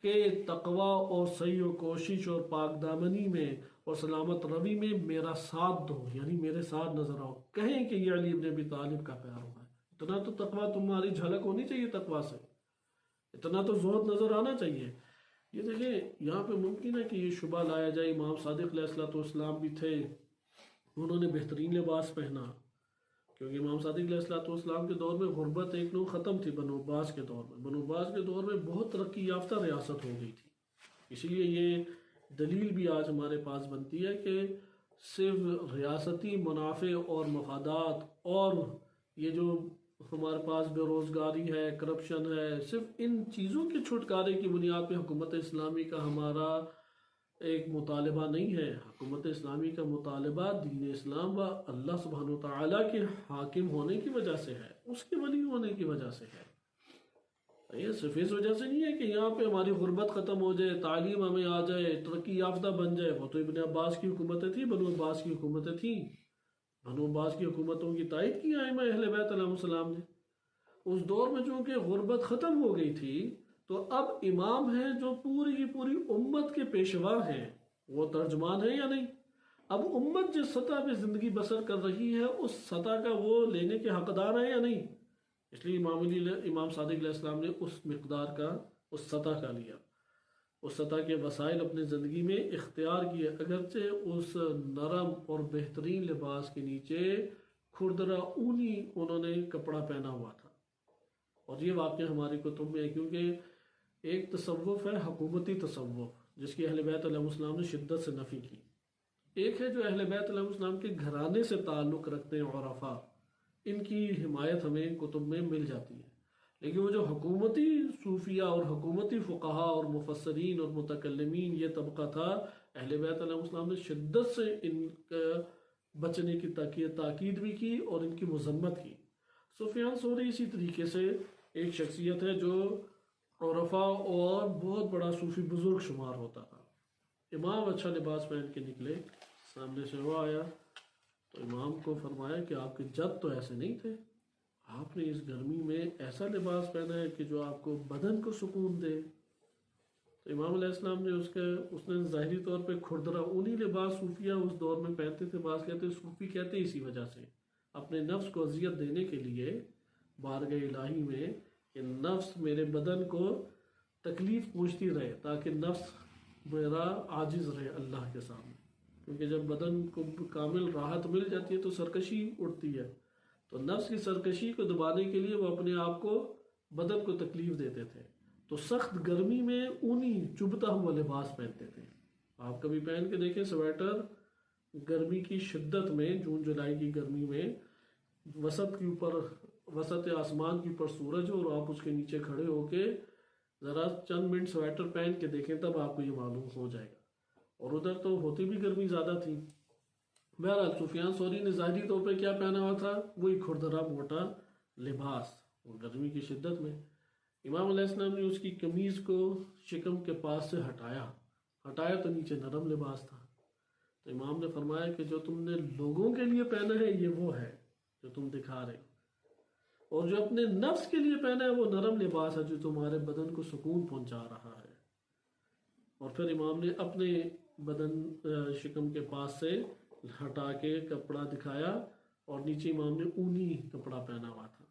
کہ تقوی اور سعی و کوشش اور پاک دامنی میں اور سلامت روی میں میرا ساتھ دو، یعنی میرے ساتھ نظر آؤ، کہیں کہ یہ علی ابن ابی طالب کا پیارا ہے۔ اتنا تو تقوی تمہاری جھلک ہونی چاہیے، تقوی سے اتنا تو زہد نظر آنا چاہیے۔ یہ دیکھیں یہاں پہ ممکن ہے کہ یہ شبہ لایا جائے، امام صادق علیہ السلام بھی تھے، انہوں نے بہترین لباس پہنا، کیونکہ امام صادق علیہ السلام کے دور میں غربت ایک نو ختم تھی۔ بنو عباس کے دور میں، بنو عباس کے دور میں بہت ترقی یافتہ ریاست ہو گئی تھی، اسی لیے یہ دلیل بھی آج ہمارے پاس بنتی ہے کہ صرف ریاستی منافع اور مفادات اور یہ جو ہمارے پاس بے روزگاری ہے، کرپشن ہے، صرف ان چیزوں کے چھٹکارے کی بنیاد پہ حکومت اسلامی کا ہمارا ایک مطالبہ نہیں ہے۔ حکومت اسلامی کا مطالبہ دین اسلام و اللہ سبحانہ وتعالیٰ کے حاکم ہونے کی وجہ سے ہے، اس کے ولی ہونے کی وجہ سے ہے۔ یہ صرف اس وجہ سے نہیں ہے کہ یہاں پہ ہماری غربت ختم ہو جائے، تعلیم ہمیں آ جائے، ترقی یافتہ بن جائے۔ وہ تو ابن عباس کی حکومتیں تھیں، بنو عباس کی حکومتیں تھیں، بنو عباس کی حکومتوں کی تائید کی ائمہ اہل بیت علیہ السلام نے۔ اس دور میں چونکہ غربت ختم ہو گئی تھی تو اب امام ہیں جو پوری کی پوری امت کے پیشوا ہیں، وہ ترجمان ہیں یا نہیں؟ اب امت جس سطح پہ زندگی بسر کر رہی ہے اس سطح کا وہ لینے کے حقدار ہیں یا نہیں؟ اس لیے امام صادق علیہ السلام نے اس مقدار کا، اس سطح کا لیا، اس سطح کے وسائل اپنی زندگی میں اختیار کیے، اگرچہ اس نرم اور بہترین لباس کے نیچے کھردرا اونی انہوں نے کپڑا پہنا ہوا تھا۔ اور یہ واقعہ ہماری کتب میں ہے، کیونکہ ایک تصوف ہے حکومتی تصوف جس کی اہل بیت علیہ السلام نے شدت سے نفی کی، ایک ہے جو اہل بیت علیہ السلام کے گھرانے سے تعلق رکھتے ہیں عرفاء، ان کی حمایت ہمیں کتب میں مل جاتی ہے۔ لیکن وہ جو حکومتی صوفیہ اور حکومتی فقہا اور مفسرین اور متکلمین یہ طبقہ تھا، اہل بیت علیہ السلام نے شدت سے ان کا بچنے کی تاکید بھی کی اور ان کی مذمت کی۔ سفیان ثوری اسی طریقے سے ایک شخصیت ہے جو عرفاء اور بہت بڑا صوفی بزرگ شمار ہوتا تھا۔ امام اچھا لباس پہن کے نکلے، سامنے سے وہ آیا تو امام کو فرمایا کہ آپ کے جد تو ایسے نہیں تھے، آپ نے اس گرمی میں ایسا لباس پہنا ہے کہ جو آپ کو بدن کو سکون دے۔ تو امام علیہ السلام نے اس نے ظاہری طور پہ کھردرا اونی لباس صوفیہ اس دور میں پہنتے تھے، بعض کہتے ہیں صوفی کہتے ہیں اسی وجہ سے، اپنے نفس کو اذیت دینے کے لیے بارگاہ الہی میں کہ نفس میرے بدن کو تکلیف پہنچتی رہے تاکہ نفس میرا عاجز رہے اللہ کے سامنے، کیونکہ جب بدن کو کامل راحت مل جاتی ہے تو سرکشی اٹھتی ہے، تو نفس کی سرکشی کو دبانے کے لیے وہ اپنے آپ کو، بدن کو تکلیف دیتے تھے، تو سخت گرمی میں اونی چبھتا ہوا لباس پہنتے تھے۔ آپ کبھی پہن کے دیکھیں سویٹر، گرمی کی شدت میں، جون جولائی کی گرمی میں، وسط آسمان کے اوپر سورج ہو اور آپ اس کے نیچے کھڑے ہو کے ذرا چند منٹ سویٹر پہن کے دیکھیں تب آپ کو یہ معلوم ہو جائے گا۔ اور ادھر تو ہوتی بھی گرمی زیادہ تھی۔ بہرحال سفیان ثوری نے ظاہری طور پہ کیا پہنا ہوا تھا؟ وہی کھردرا موٹا لباس، اور گرمی کی شدت میں امام علیہ السلام نے اس کی قمیض کو شکم کے پاس سے ہٹایا تو نیچے نرم لباس تھا۔ تو امام نے فرمایا کہ جو تم نے لوگوں کے لیے پہنا ہے یہ وہ ہے جو تم دکھا رہے ہو، اور جو اپنے نفس کے لیے پہنا ہے وہ نرم لباس ہے جو تمہارے بدن کو سکون پہنچا رہا ہے۔ اور پھر امام نے اپنے بدن شکم کے پاس سے ہٹا کے کپڑا دکھایا اور نیچے امام نے اونی کپڑا پہنا ہوا تھا۔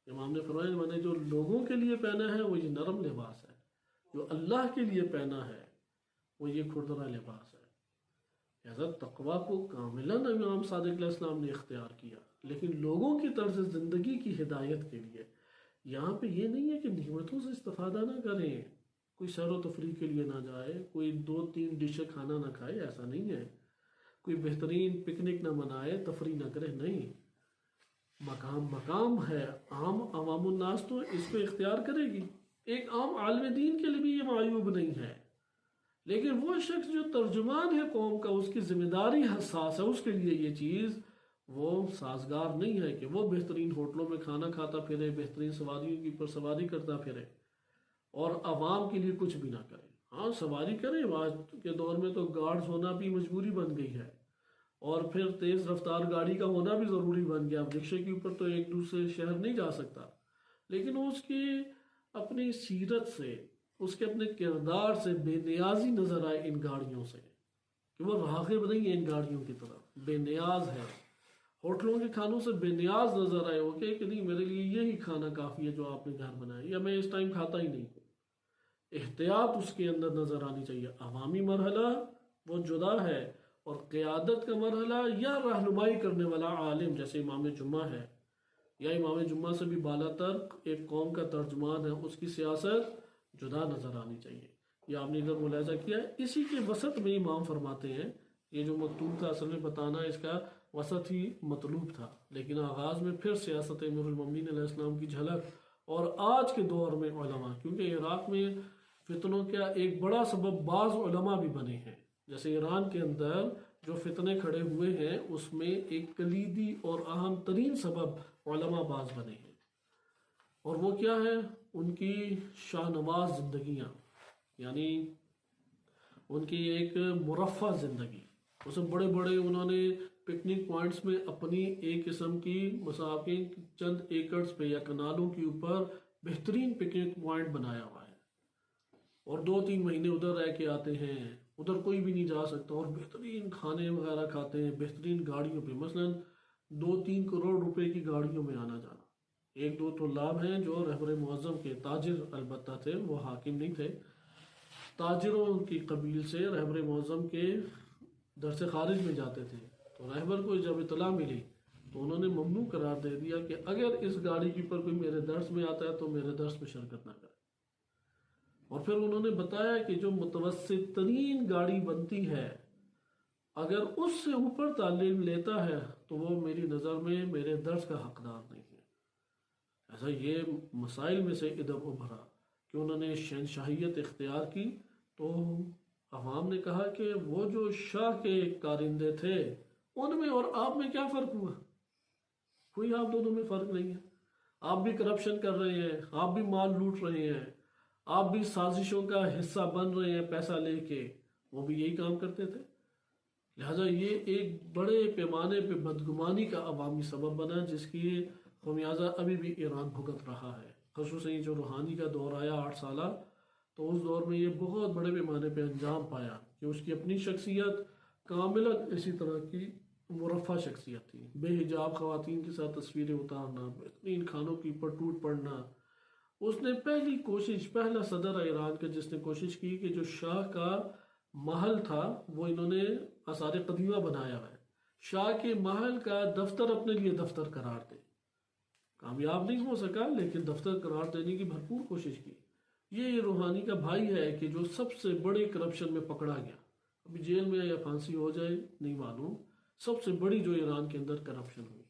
امام نے فرمایا میں نے جو لوگوں کے لیے پہنا ہے وہ یہ نرم لباس ہے، جو اللہ کے لیے پہنا ہے وہ یہ کھردرا لباس ہے۔ لہذا تقویٰ کو کاملاً امام صادق علیہ السلام نے اختیار کیا، لیکن لوگوں کی طرز زندگی کی ہدایت کے لیے۔ یہاں پہ یہ نہیں ہے کہ نعمتوں سے استفادہ نہ کریں، کوئی سیر و تفریح کے لیے نہ جائے، کوئی 2-3 ڈشیں کھانا نہ کھائے، ایسا نہیں ہے، کوئی بہترین پکنک نہ منائے، تفریح نہ کرے، نہیں، مقام ہے، عوام الناس تو اس کو اختیار کرے گی۔ ایک عام عالم دین کے لیے بھی یہ معیوب نہیں ہے، لیکن وہ شخص جو ترجمان ہے قوم کا، اس کی ذمہ داری حساس ہے، اس کے لیے یہ چیز وہ سازگار نہیں ہے کہ وہ بہترین ہوٹلوں میں کھانا کھاتا پھرے، بہترین سواریوں کی پر سواری کرتا پھرے اور عوام کے لیے کچھ بھی نہ کرے۔ ہاں سواری کرے، آج کے دور میں تو گارڈز ہونا بھی مجبوری بن گئی ہے، اور پھر تیز رفتار گاڑی کا ہونا بھی ضروری بن گیا۔ اب رکشے کے اوپر تو ایک دوسرے شہر نہیں جا سکتا، لیکن اس کی اپنی سیرت سے، اس کے اپنے کردار سے بے نیازی نظر آئے ان گاڑیوں سے، کہ وہ راغب نہیں ہے ان گاڑیوں کی طرف، بے نیاز ہے، ہوٹلوں کے کھانوں سے بے نیاز نظر آئے، اوکے کہ نہیں میرے لیے یہی کھانا کافی ہے جو آپ نے گھر بنایا، یا میں اس ٹائم کھاتا ہی نہیں ہوں۔ احتیاط اس کے اندر نظر آنی چاہیے۔ عوامی مرحلہ وہ جدا ہے، اور قیادت کا مرحلہ یا رہنمائی کرنے والا عالم جیسے امام جمعہ ہے، یا امام جمعہ سے بھی بالا تر ایک قوم کا ترجمان ہے، اس کی سیاست جدا نظر آنی چاہیے۔ یہ آپ نے ادھر ملاحظہ کیا، اسی کے وسط میں امام فرماتے ہیں، یہ جو مکتوب تھا اصل میں بتانا اس کا وسط ہی مطلوب تھا، لیکن آغاز میں پھر سیاست امیر المومنین علیہ السلام کی جھلک، اور آج کے دور میں علماء، کیونکہ عراق میں فتنوں کا ایک بڑا سبب بعض علماء بھی بنے ہیں، جیسے ایران کے اندر جو فتنے کھڑے ہوئے ہیں اس میں ایک کلیدی اور اہم ترین سبب علماء بعض بنے ہیں، اور وہ کیا ہے؟ ان کی شاہ نواز زندگیاں، یعنی ان کی ایک مرفہ زندگی، اس میں بڑے بڑے انہوں نے پکنک پوائنٹس میں اپنی ایک قسم کی مسافرین چند ایکڑز پہ یا کنالوں کے اوپر بہترین پکنک پوائنٹ بنایا ہوا ہے، اور 2-3 مہینے ادھر رہ کے آتے ہیں، ادھر کوئی بھی نہیں جا سکتا، اور بہترین کھانے وغیرہ کھاتے ہیں بہترین گاڑیوں پہ، مثلا 2-3 کروڑ روپے کی گاڑیوں میں آنا جانا۔ 1-2 طلاب ہیں جو رہبر معظم کے تاجر البتہ تھے، وہ حاکم نہیں تھے، تاجروں کی قبیل سے رہبر معظم کے درس خارج میں جاتے تھے، تو رہبر کو جب اطلاع ملی تو انہوں نے ممنوع قرار دے دیا کہ اگر اس گاڑی کے اوپر کوئی میرے درس میں آتا ہے تو میرے درس میں شرکت نہ کرے، اور پھر انہوں نے بتایا کہ جو متوسط ترین گاڑی بنتی ہے اگر اس سے اوپر تعلیم لیتا ہے تو وہ میری نظر میں میرے درس کا حقدار نہیں ہے۔ ایسا یہ مسائل میں سے ادب ابھرا کہ انہوں نے شہنشاہیت اختیار کی، تو عوام نے کہا کہ وہ جو شاہ کے کارندے تھے ان میں اور آپ میں کیا فرق ہوا؟ کوئی آپ دونوں میں فرق نہیں ہے، آپ بھی کرپشن کر رہے ہیں، آپ بھی مال لوٹ رہے ہیں، آپ بھی سازشوں کا حصہ بن رہے ہیں پیسہ لے کے، وہ بھی یہی کام کرتے تھے۔ لہٰذا یہ ایک بڑے پیمانے پہ بدگمانی کا عوامی سبب بنا، جس کی خمیازہ ابھی بھی ایران بھگت رہا ہے، خصوصاً جو روحانی کا دور آیا 8 سالہ، تو اس دور میں یہ بہت بڑے پیمانے پہ انجام پایا کہ اس کی اپنی شخصیت کاملاً اسی طرح کی مرفہ شخصیت تھی، بے حجاب خواتین کے ساتھ تصویریں اتارنا، بہترین کھانوں کے اوپر ٹوٹ پڑنا۔ اس نے پہلا صدر ایران کا جس نے کوشش کی کہ جو شاہ کا محل تھا وہ انہوں نے آثار قدیمہ بنایا ہے، شاہ کے محل کا دفتر اپنے لیے دفتر قرار دے، کامیاب نہیں ہو سکا لیکن دفتر قرار دینے کی بھرپور کوشش کی۔ یہ روحانی کا بھائی ہے کہ جو سب سے بڑے کرپشن میں پکڑا گیا، ابھی جیل میں یا پھانسی ہو جائے نہیں معلوم، سب سے بڑی جو ایران کے اندر کرپشن ہوئی،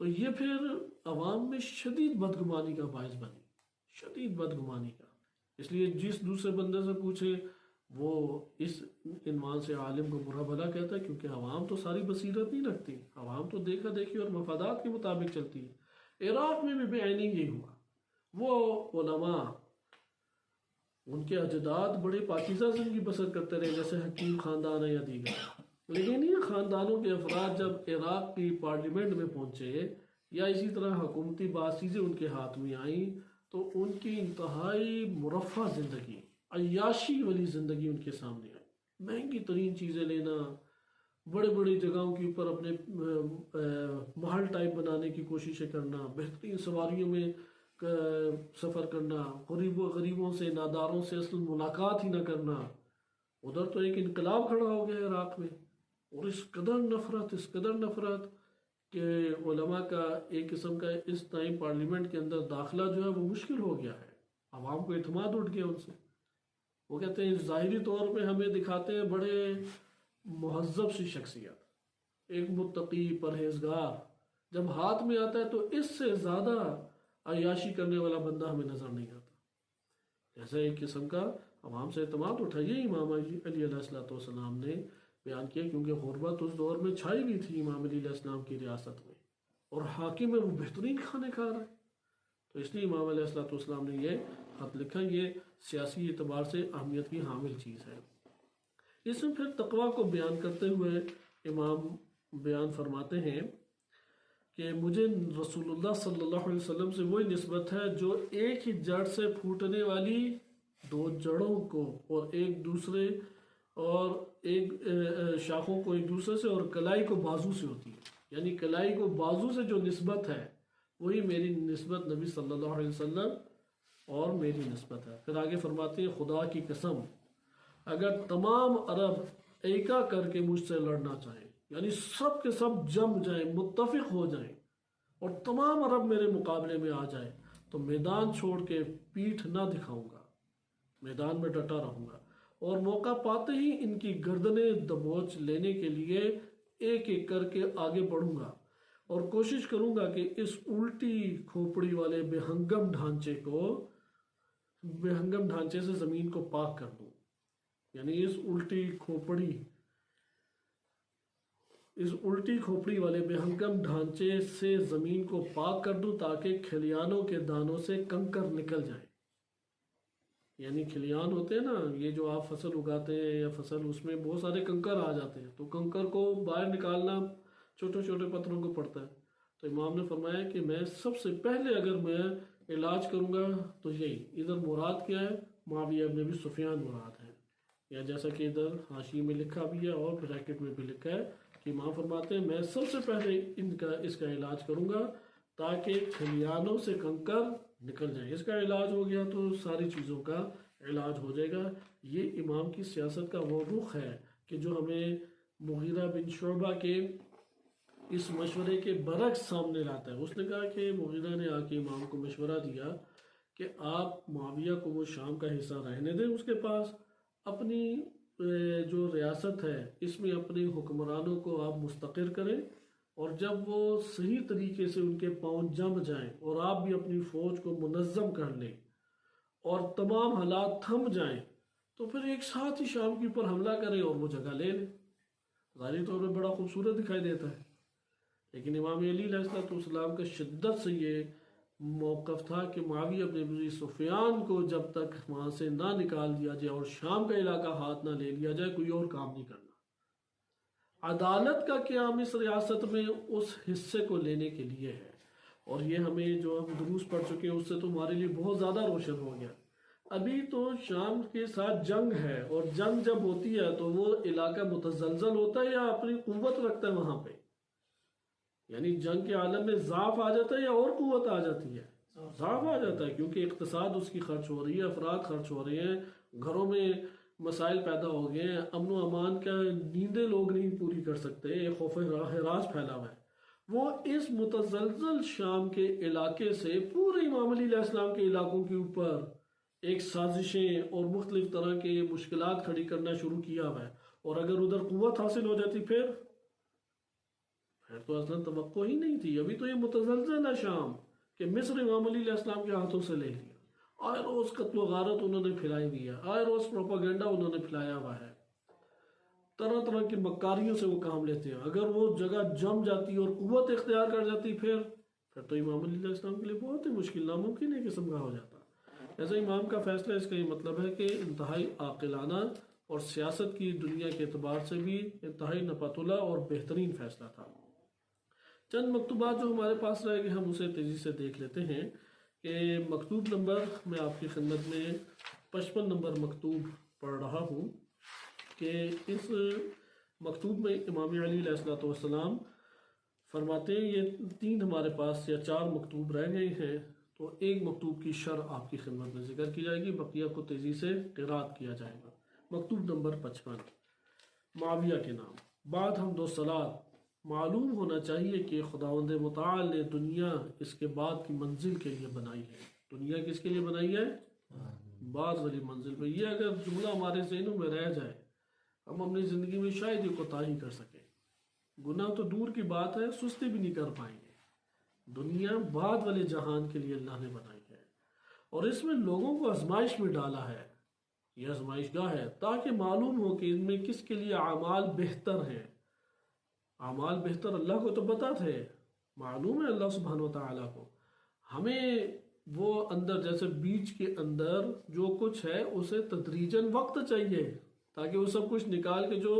تو یہ پھر عوام میں شدید بدگمانی کا باعث بنی، شدید بدگمانی کا۔ اس لیے جس دوسرے بندے سے پوچھے وہ اس عنوان سے عالم کو برا بھلا کہتا ہے، کیونکہ عوام تو ساری بصیرت نہیں رکھتی، عوام تو دیکھا دیکھی اور مفادات کے مطابق چلتی ہے۔ عراق میں بھی بے عینی یہی ہوا، وہ علماء ان کے اجداد بڑے پاکیزہ زندگی بسر کرتے رہے، جیسے حکیم خاندان ہے یا دیگر، لیکن یہ خاندانوں کے افراد جب عراق کی پارلیمنٹ میں پہنچے یا اسی طرح حکومتی باسیزیں ان کے ہاتھ میں آئیں تو ان کی انتہائی مرفہ زندگی، عیاشی والی زندگی ان کے سامنے آئی، مہنگی ترین چیزیں لینا، بڑے بڑی جگہوں کے اوپر اپنے محل ٹائپ بنانے کی کوششیں کرنا، بہترین سواریوں میں سفر کرنا، غریبوں سے ناداروں سے اصل ملاقات ہی نہ کرنا۔ ادھر تو ایک انقلاب کھڑا ہو گیا عراق میں، اور اس قدر نفرت کہ علماء کا ایک قسم کا اس ٹائم پارلیمنٹ کے اندر داخلہ جو ہے وہ مشکل ہو گیا ہے، عوام کو اعتماد اٹھ گیا ان سے۔ وہ کہتے ہیں ظاہری طور پہ ہمیں دکھاتے ہیں بڑے مہذب سی شخصیت، ایک متقی پرہیزگار، جب ہاتھ میں آتا ہے تو اس سے زیادہ عیاشی کرنے والا بندہ ہمیں نظر نہیں آتا۔ ایسا ایک قسم کا عوام سے اعتماد اٹھا، یہ امام علی علیہ السلام نے بیان کیا، کیونکہ غربت اس دور میں چھائی بھی تھی امام علی علیہ السلام کی ریاست میں، اور حاکم ہے وہ بہترین کھانے کھا رہا ہے، تو اس لیے امام علیہ السلام نے یہ خط لکھا۔ یہ سیاسی اعتبار سے اہمیت کی حامل چیز ہے۔ اس میں پھر تقویٰ کو بیان کرتے ہوئے امام بیان فرماتے ہیں کہ مجھے رسول اللہ صلی اللہ علیہ وسلم سے وہی نسبت ہے جو ایک ہی جڑ سے پھوٹنے والی 2 جڑوں کو اور ایک دوسرے اور ایک شاخوں کو ایک دوسرے سے اور کلائی کو بازو سے ہوتی ہے، یعنی کلائی کو بازو سے جو نسبت ہے وہی میری نسبت نبی صلی اللہ علیہ وسلم اور میری نسبت ہے۔ پھر آگے فرماتے ہیں خدا کی قسم اگر تمام عرب ایکا کر کے مجھ سے لڑنا چاہیں، یعنی سب کے سب جم جائیں، متفق ہو جائیں اور تمام عرب میرے مقابلے میں آ جائیں، تو میدان چھوڑ کے پیٹھ نہ دکھاؤں گا، میدان میں ڈٹا رہوں گا، اور موقع پاتے ہی ان کی گردنیں دبوچ لینے کے لیے ایک ایک کر کے آگے بڑھوں گا، اور کوشش کروں گا کہ اس الٹی کھوپڑی والے بےہنگم ڈھانچے سے زمین کو پاک کر دوں، یعنی اس الٹی کھوپڑی اس الٹی کھوپڑی والے بےہنگم ڈھانچے سے زمین کو پاک کر دوں تاکہ کھلیانوں کے دانوں سے کنکر نکل جائیں. یعنی کھلیان ہوتے ہیں نا، یہ جو آپ فصل اگاتے ہیں یا فصل، اس میں بہت سارے کنکر آ جاتے ہیں، تو کنکر کو باہر نکالنا چھوٹے چھوٹے پتھروں کو پڑتا ہے. تو امام نے فرمایا کہ میں سب سے پہلے اگر میں علاج کروں گا تو یہی. ادھر مراد کیا ہے؟ معاویہ ابن ابی سفیان مراد ہے، یا جیسا کہ ادھر حاشیے میں لکھا بھی ہے اور بریکٹ میں بھی لکھا ہے کہ امام فرماتے ہیں میں سب سے پہلے اس کا علاج کروں گا تاکہ کھلیانوں سے کنکر نکل جائیں. اس کا علاج ہو گیا تو ساری چیزوں کا علاج ہو جائے گا. یہ امام کی سیاست کا وہ رخ ہے کہ جو ہمیں مغیرہ بن شعبہ کے اس مشورے کے برعکس سامنے لاتا ہے. اس نے کہا کہ مغیرہ نے آ کے امام کو مشورہ دیا کہ آپ معاویہ کو وہ شام کا حصہ رہنے دیں اس کے پاس، اپنی جو ریاست ہے اس میں اپنے حکمرانوں کو آپ مستقر کریں، اور جب وہ صحیح طریقے سے ان کے پاؤں جم جائیں اور آپ بھی اپنی فوج کو منظم کر لیں اور تمام حالات تھم جائیں تو پھر ایک ساتھ ہی شام کے اوپر حملہ کریں اور وہ جگہ لے لیں. ظاہری طور پہ بڑا خوبصورت دکھائی دیتا ہے، لیکن امام علی علیہ السلام کا شدت سے یہ موقف تھا کہ معاویہ ابن ابی سفیان کو جب تک وہاں سے نہ نکال دیا جائے اور شام کا علاقہ ہاتھ نہ لے لیا جائے کوئی اور کام نہیں کرنا. عدالت کا قیام اس ریاست میں اس حصے کو لینے کے لیے ہے، اور یہ ہمیں جو ہم دروس پڑھ چکے ہیں اس سے تو ہمارے لیے بہت زیادہ روشن ہو گیا. ابھی تو شام کے ساتھ جنگ ہے، اور جنگ جب ہوتی ہے تو وہ علاقہ متزلزل ہوتا ہے یا اپنی قوت رکھتا ہے وہاں پہ. یعنی جنگ کے عالم میں ضعف آ جاتا ہے یا اور قوت آ جاتی ہے؟ ضعف آ جاتا ہے، کیونکہ اقتصاد اس کی خرچ ہو رہی ہے، افراد خرچ ہو رہے ہیں، گھروں میں مسائل پیدا ہو گئے ہیں، امن و امان کا نیندیں لوگ نہیں پوری کر سکتے، ایک خوف ہراس پھیلا ہوا ہے. وہ اس متزلزل شام کے علاقے سے پورے امام علی علیہ السلام کے علاقوں کے اوپر ایک سازشیں اور مختلف طرح کے مشکلات کھڑی کرنا شروع کیا ہوا ہے. اور اگر ادھر قوت حاصل ہو جاتی پھر تو اصلا توقع ہی نہیں تھی. ابھی تو یہ متزلزل ہے شام کہ مصر امام علی علیہ السلام کے ہاتھوں سے لے لیا، آئے روز قتل و غارت انہوں نے پھیلائی ہوئی ہے، آئے روز پروپاگنڈا انہوں نے پھیلایا ہوا ہے، طرح طرح کی مکاریوں سے وہ کام لیتے ہیں. اگر وہ جگہ جم جاتی اور قوت اختیار کر جاتی پھر تو امام علی علیہ السلام کے لیے بہت ہی مشکل، ناممکن ہے قسم کا ہو جاتا. ایسا امام کا فیصلہ اس کا یہ مطلب ہے کہ انتہائی عاقلانہ اور سیاست کی دنیا کے اعتبار سے بھی انتہائی نپاتولہ اور بہترین فیصلہ تھا. چند مکتوبات جو ہمارے پاس رہ گئے ہم اسے تیزی سے دیکھ لیتے ہیں کہ مکتوب نمبر میں آپ کی خدمت میں 55 نمبر مکتوب پڑھ رہا ہوں کہ اس مکتوب میں امام علی علیہ السلام فرماتے ہیں، یہ 3 ہمارے پاس یا 4 مکتوب رہ گئے ہیں، تو ایک مکتوب کی شرح آپ کی خدمت میں ذکر کی جائے گی، بقیہ کو تیزی سے قرات کیا جائے گا. مکتوب نمبر 55 معاویہ کے نام. بعد حمد و صلاۃ، معلوم ہونا چاہیے کہ خداوند متعال نے دنیا اس کے بعد کی منزل کے لیے بنائی ہے. دنیا کس کے لیے بنائی ہے؟ بعد والی منزل پہ. یہ اگر جملہ ہمارے ذہنوں میں رہ جائے ہم اپنی زندگی میں شاید یہ کوتاہی کر سکیں. گناہ تو دور کی بات ہے، سستی بھی نہیں کر پائیں گے. دنیا بعد والے جہان کے لیے اللہ نے بنائی ہے، اور اس میں لوگوں کو آزمائش میں ڈالا ہے. یہ آزمائش گاہ ہے تاکہ معلوم ہو کہ ان میں کس کے لیے اعمال بہتر ہیں. اعمال بہتر اللہ کو تو پتہ تھے، معلوم ہے اللہ سبحانہ وتعالیٰ کو. ہمیں وہ اندر جیسے بیج کے اندر جو کچھ ہے اسے تدریجاً وقت چاہیے تاکہ وہ سب کچھ نکال کے جو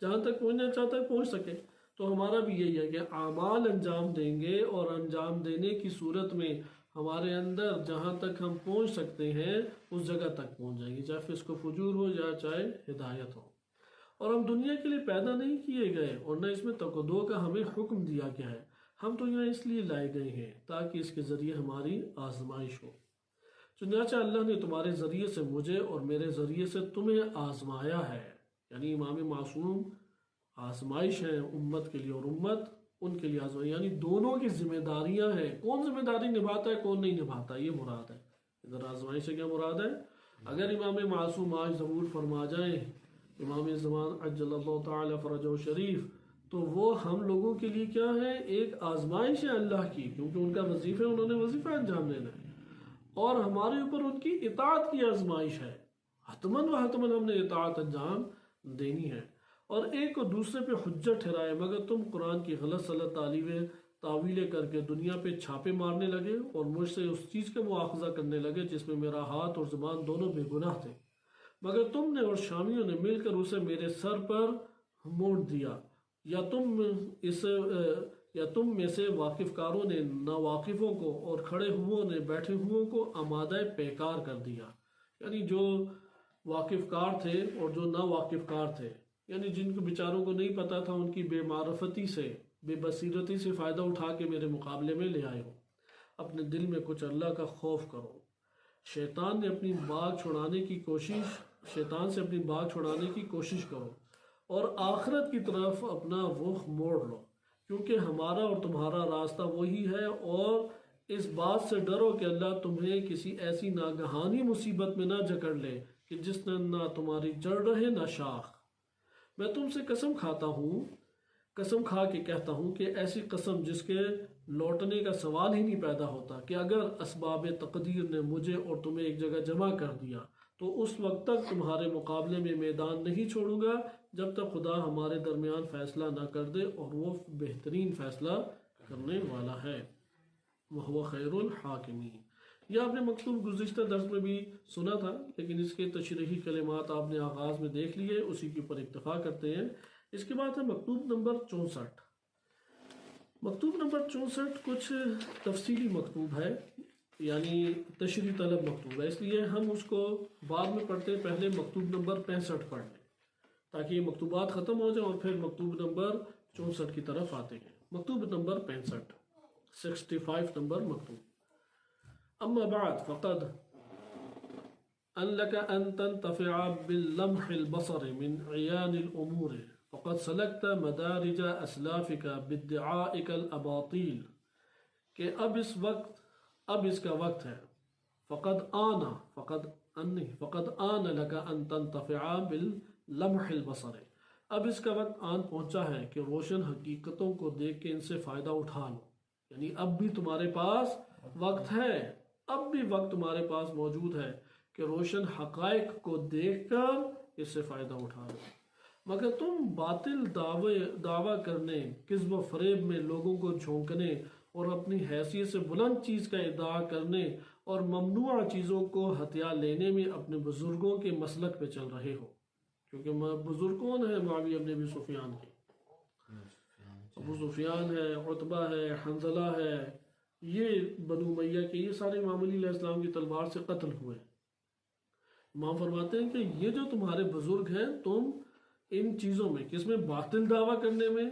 جہاں تک پہنچنا چاہتا ہے پہنچ سکے. تو ہمارا بھی یہی ہے کہ اعمال انجام دیں گے، اور انجام دینے کی صورت میں ہمارے اندر جہاں تک ہم پہنچ سکتے ہیں اس جگہ تک پہنچ جائیں گے، چاہے فسق و فجور ہو یا چاہے ہدایت ہو. اور ہم دنیا کے لیے پیدا نہیں کیے گئے، اور نہ اس میں تقدو کا ہمیں حکم دیا گیا ہے. ہم تو یہاں اس لیے لائے گئے ہیں تاکہ اس کے ذریعے ہماری آزمائش ہو. چنانچہ اللہ نے تمہارے ذریعے سے مجھے اور میرے ذریعے سے تمہیں آزمایا ہے. یعنی امام معصوم آزمائش ہیں امت کے لیے، اور امت ان کے لیے آزمائش، یعنی دونوں کی ذمہ داریاں ہیں. کون ذمہ داری نبھاتا ہے کون نہیں نبھاتا، یہ مراد ہے. ادھر آزمائش سے کیا مراد ہے؟ اگر امام معصوم آج ظہور فرما جائیں، امام زمان عجل اللہ تعالی فرجہ شریف، تو وہ ہم لوگوں کے لیے کیا ہے؟ ایک آزمائش ہے اللہ کی، کیونکہ ان کا وظیفہ ہے، انہوں نے وظیفہ انجام دینا ہے. اور ہمارے اوپر ان کی اطاعت کی آزمائش ہے، حتماً و حتماً ہم نے اطاعت انجام دینی ہے. اور ایک کو دوسرے پہ حجت ٹھہرائے، مگر تم قرآن کی غلط سلط تعویلیں کر کے دنیا پہ چھاپے مارنے لگے اور مجھ سے اس چیز کا مواخذہ کرنے لگے جس میں میرا ہاتھ اور زبان دونوں بے گناہ تھے، مگر تم نے اور شامیوں نے مل کر اسے میرے سر پر مونڈ دیا، یا تم میں سے واقف کاروں نے ناواقفوں کو اور کھڑے ہوئوں نے بیٹھے ہوئوں کو آمادہ پیکار کر دیا، یعنی جو واقف کار تھے اور جو ناواقف کار تھے، یعنی جن کو بیچاروں کو نہیں پتا تھا، ان کی بے معرفتی سے بے بصیرتی سے فائدہ اٹھا کے میرے مقابلے میں لے آئے ہو۔ اپنے دل میں کچھ اللہ کا خوف کرو۔ شیطان سے اپنی باغ چھڑانے کی کوشش کرو اور آخرت کی طرف اپنا رخ موڑ لو، کیونکہ ہمارا اور تمہارا راستہ وہی ہے، اور اس بات سے ڈرو کہ اللہ تمہیں کسی ایسی ناگہانی مصیبت میں نہ جکڑ لے کہ جس نے نہ تمہاری جڑ رہے نہ شاخ۔ میں تم سے قسم کھا کے کہتا ہوں کہ ایسی قسم جس کے لوٹنے کا سوال ہی نہیں پیدا ہوتا، کہ اگر اسباب تقدیر نے مجھے اور تمہیں ایک جگہ جمع کر دیا تو اس وقت تک تمہارے مقابلے میں میدان نہیں چھوڑوں گا جب تک خدا ہمارے درمیان فیصلہ نہ کر دے، اور وہ بہترین فیصلہ کرنے والا ہے، وہو خیر الحاکمین۔ یہ آپ نے مکتوب گزشتہ درس میں بھی سنا تھا، لیکن اس کے تشریحی کلمات آپ نے آغاز میں دیکھ لیے، اسی کے اوپر اکتفا کرتے ہیں۔ اس کے بعد ہے مکتوب نمبر 64۔ مکتوب نمبر 64 کچھ تفصیلی مکتوب ہے، یعنی تشریح طلب مکتوب ہے، اس لیے ہم اس کو بعد میں پڑھتے ہیں، پہلے مکتوب نمبر 65 پڑھ لیں تاکہ یہ مکتوبات ختم ہو جائیں اور پھر مکتوب نمبر 64 کی طرف آتے ہیں۔ مکتوب نمبر 65 نمبر مکتوب۔ اما بعد فقد ان لك ان تنتفع باللمح البصر من عيان الامور فقد سلكت مدارج اسلافك بادعائك الاباطيل، کہ اب اس کا وقت ہے، فقد آن لك ان تنتفع باللمح البصر، اب اس کا وقت آن پہنچا ہے کہ روشن حقیقتوں کو دیکھ کے ان سے فائدہ اٹھا لو، یعنی اب بھی تمہارے پاس وقت ہے، اب بھی وقت تمہارے پاس موجود ہے کہ روشن حقائق کو دیکھ کر اس سے فائدہ اٹھا لو، مگر تم باطل دعویٰ کرنے، کذب و فریب میں لوگوں کو جھونکنے اور اپنی حیثیت سے بلند چیز کا ادعا کرنے اور ممنوع چیزوں کو ہتھیا لینے میں اپنے بزرگوں کے مسلک پہ چل رہے ہو، کیونکہ بزرگ کون ہے؟ معاویہ بن ابی سفیان کے، ابو سفیان ہے، عتبہ ہے، حنظلہ ہے، یہ بنو امیہ کے، یہ سارے امام علی علیہ السلام کی تلوار سے قتل ہوئے۔ امام فرماتے ہیں کہ یہ جو تمہارے بزرگ ہیں، تم ان چیزوں میں، کس میں؟ باطل دعویٰ کرنے میں،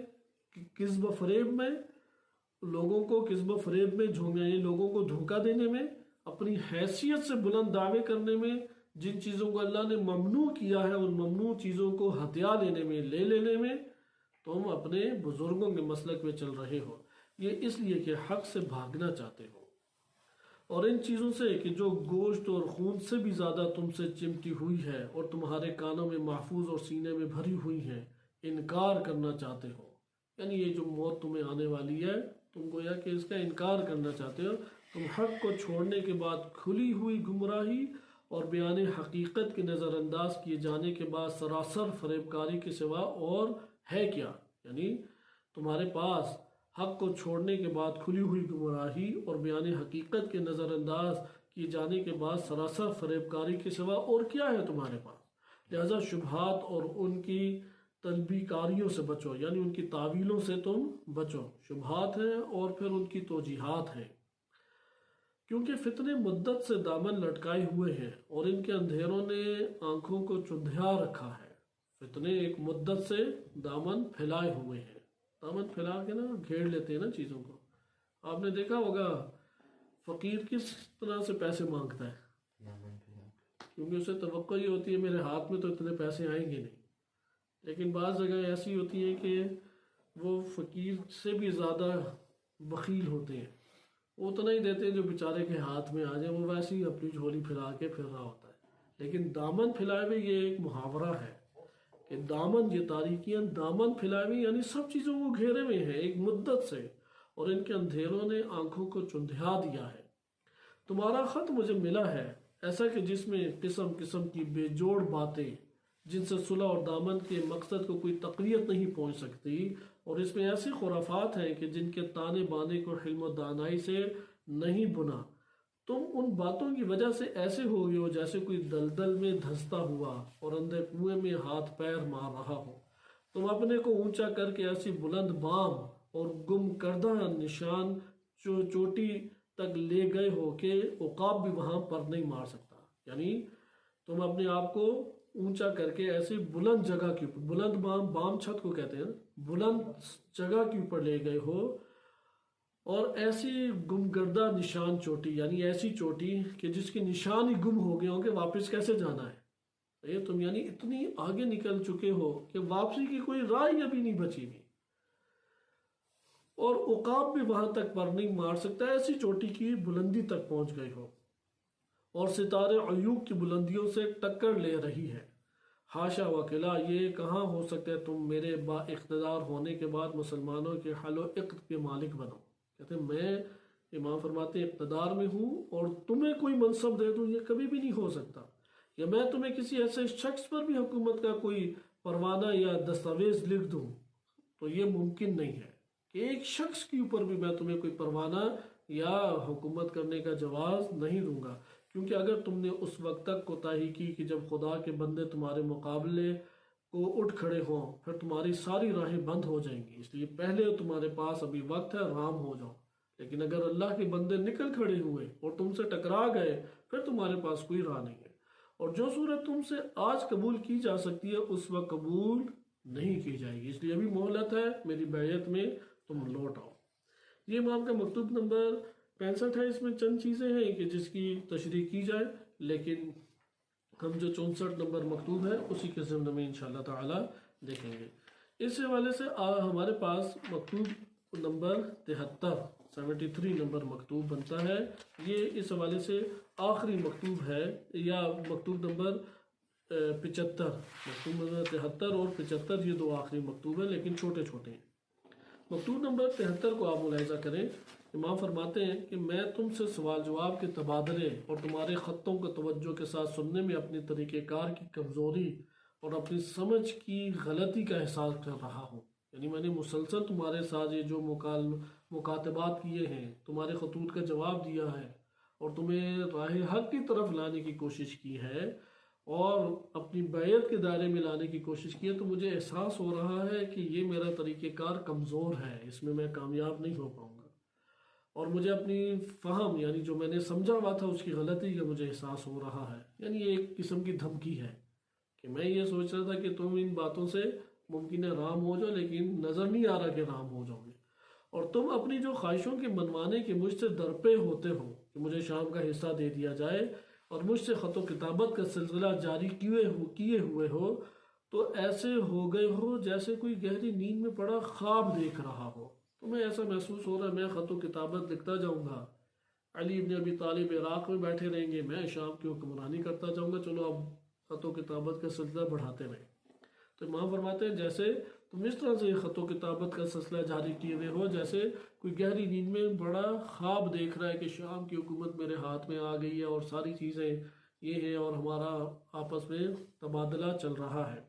کذب و فریب میں، لوگوں کو کذب و فریب میں لوگوں کو دھوکہ دینے میں، اپنی حیثیت سے بلند دعوے کرنے میں، جن چیزوں کو اللہ نے ممنوع کیا ہے ان ممنوع چیزوں کو ہتھیا لینے میں، لے لینے میں تم اپنے بزرگوں کے مسلک میں چل رہے ہو، یہ اس لیے کہ حق سے بھاگنا چاہتے ہو، اور ان چیزوں سے کہ جو گوشت اور خون سے بھی زیادہ تم سے چمٹی ہوئی ہے اور تمہارے کانوں میں محفوظ اور سینے میں بھری ہوئی ہیں، انکار کرنا چاہتے ہو، یعنی یہ جو موت تمہیں آنے والی ہے، تم گویا کہ اس کا انکار کرنا چاہتے ہو، تم حق کو چھوڑنے کے بعد کھلی ہوئی گمراہی اور بیان حقیقت کے نظر انداز کیے جانے کے بعد سراسر فریب کاری کے سوا اور ہے کیا، یعنی تمہارے پاس حق کو چھوڑنے کے بعد کھلی ہوئی گمراہی اور بیان حقیقت کے نظر انداز کیے جانے کے بعد سراسر فریب کاری کے سوا اور کیا ہے تمہارے پاس؟ لہذا شبہات اور ان کی طلبی کاریوں سے بچو، یعنی ان کی تعویلوں سے تم بچو، شبہات ہیں اور پھر ان کی توجیحات ہیں، کیونکہ فتنے مدت سے دامن لٹکائے ہوئے ہیں اور ان کے اندھیروں نے آنکھوں کو چندھیا رکھا ہے۔ فتنے ایک مدت سے دامن پھیلائے ہوئے ہیں، دامن پھیلا کے نا گھیر لیتے ہیں نا چیزوں کو۔ آپ نے دیکھا ہوگا فقیر کس طرح سے پیسے مانگتا ہے، کیونکہ اسے توقع یہ ہوتی ہے میرے ہاتھ میں تو اتنے پیسے آئیں گے نہیں، لیکن بعض جگہ ایسی ہوتی ہیں کہ وہ فقیر سے بھی زیادہ بخیل ہوتے ہیں، وہ اتنا ہی دیتے ہیں جو بیچارے کے ہاتھ میں آ جائے، وہ ویسے ہی اپنی جھولی پھیلا کے پھر رہا ہوتا ہے۔ لیکن دامن پھیلائے ہوئے، یہ ایک محاورہ ہے کہ دامن، یہ تاریکیاں دامن پھیلائے ہوئے، یعنی سب چیزوں کو گھیرے ہوئے ہیں ایک مدت سے، اور ان کے اندھیروں نے آنکھوں کو چندھیا دیا ہے۔ تمہارا خط مجھے ملا ہے ایسا کہ جس میں قسم قسم کی بے جوڑ باتیں، جن سے صلح اور دامن کے مقصد کو کوئی تقویت نہیں پہنچ سکتی، اور اس میں ایسی خرافات ہیں کہ جن کے تانے بانے کو حلم و دانائی سے نہیں بنا۔ تم ان باتوں کی وجہ سے ایسے ہو گئے ہو جیسے کوئی دلدل میں دھنستا ہوا اور اندھے کنویں میں ہاتھ پیر مار رہا ہو۔ تم اپنے کو اونچا کر کے ایسی بلند بام اور گم کردہ نشان چوٹی تک لے گئے ہو کہ عقاب بھی وہاں پر نہیں مار سکتا۔ یعنی تم اپنے آپ کو اونچا کر کے ایسی بلند جگہ کے اوپر، بلند بام چھت کو کہتے ہیں، بلند جگہ کے اوپر لے گئے ہو، اور ایسی گمگردہ نشان چوٹی، یعنی ایسی چوٹی کہ جس کے نشان ہی گم ہو گئے ہوں کہ واپس کیسے جانا ہے۔ یہ تم یعنی اتنی آگے نکل چکے ہو کہ واپسی کی کوئی راہ ہی ابھی نہیں بچی ہوئی، اور عقاب بھی وہاں تک پر نہیں مار سکتا، ایسی چوٹی کی بلندی تک پہنچ گئے ہو، اور ستارے عیوب کی بلندیوں سے ٹکر لے رہی ہے۔ حاشا وکلا، یہ کہاں ہو سکتا ہے تم میرے با اقتدار ہونے کے بعد مسلمانوں کے حل و عقد کے مالک بنو۔ کہتے ہیں میں امام فرماتے ہیں اقتدار میں ہوں اور تمہیں کوئی منصب دے دوں، یہ کبھی بھی نہیں ہو سکتا، یا میں تمہیں کسی ایسے شخص پر بھی حکومت کا کوئی پروانہ یا دستاویز لکھ دوں تو یہ ممکن نہیں ہے کہ ایک شخص کے اوپر بھی میں تمہیں کوئی پروانہ یا حکومت کرنے کا جواز نہیں دوں گا، کیونکہ اگر تم نے اس وقت تک کوتاہی کی کہ جب خدا کے بندے تمہارے مقابلے کو اٹھ کھڑے ہوں، پھر تمہاری ساری راہیں بند ہو جائیں گی، اس لیے پہلے تمہارے پاس ابھی وقت ہے، رام ہو جاؤ۔ لیکن اگر اللہ کے بندے نکل کھڑے ہوئے اور تم سے ٹکرا گئے، پھر تمہارے پاس کوئی راہ نہیں ہے، اور جو صورت تم سے آج قبول کی جا سکتی ہے اس وقت قبول نہیں کی جائے گی، اس لیے ابھی مہلت ہے، میری بیعت میں تم لوٹ آؤ۔ یہ امام کا مکتوب نمبر 65 ہے۔ اس میں چند چیزیں ہیں کہ جس کی تشریح کی جائے، لیکن ہم جو 64 نمبر مکتوب ہے اسی کے ضمن میں انشاءاللہ تعالی دیکھیں گے۔ اس حوالے سے ہمارے پاس مکتوب نمبر 73 نمبر مکتوب بنتا ہے، یہ اس حوالے سے آخری مکتوب ہے، یا مکتوب نمبر 75، مکتوب نمبر 73 اور 75 یہ دو آخری مکتوب ہیں، لیکن چھوٹے چھوٹے ہیں۔ مکتوب نمبر 73 کو آپ ملاحظہ کریں، امام فرماتے ہیں کہ میں تم سے سوال جواب کے تبادلے اور تمہارے خطوں کو توجہ کے ساتھ سننے میں اپنی طریقہ کار کی کمزوری اور اپنی سمجھ کی غلطی کا احساس کر رہا ہوں۔ یعنی میں نے مسلسل تمہارے ساتھ یہ جو مکاتبات کیے ہیں، تمہارے خطوط کا جواب دیا ہے اور تمہیں راہ حق کی طرف لانے کی کوشش کی ہے اور اپنی بیعت کے دائرے میں لانے کی کوشش کی ہے، تو مجھے احساس ہو رہا ہے کہ یہ میرا طریقہ کار کمزور ہے، اس میں میں کامیاب نہیں ہو پاؤں گا، اور مجھے اپنی فہم یعنی جو میں نے سمجھا ہوا تھا اس کی غلطی کا مجھے احساس ہو رہا ہے۔ یعنی یہ ایک قسم کی دھمکی ہے کہ میں یہ سوچ رہا تھا کہ تم ان باتوں سے ممکن ہے رام ہو جاؤ، لیکن نظر نہیں آ رہا کہ رام ہو جاؤ گے، اور تم اپنی جو خواہشوں کے منوانے کے مجھ سے درپے ہوتے ہو کہ مجھے شام کا حصہ دے دیا جائے اور مجھ سے خط و کتابت کا سلسلہ جاری کیے ہوئے ہو، تو ایسے ہو گئے ہو جیسے کوئی گہری نیند میں پڑا خواب دیکھ رہا ہو۔ تمہیں ایسا محسوس ہو رہا ہے میں خط و کتابت لکھتا جاؤں گا، علی ابن ابی طالب عراق میں بیٹھے رہیں گے، میں شام کی حکمرانی کرتا جاؤں گا، چلو اب خط و کتابت کا سلسلہ بڑھاتے رہیں۔ تو امام فرماتے ہیں جیسے تم اس طرح سے خط و کتابت کا سلسلہ جاری کیے ہوئے ہو جیسے کوئی گہری نیند میں بڑا خواب دیکھ رہا ہے کہ شام کی حکومت میرے ہاتھ میں آ گئی ہے اور ساری چیزیں یہ ہیں اور ہمارا آپس میں تبادلہ چل رہا ہے،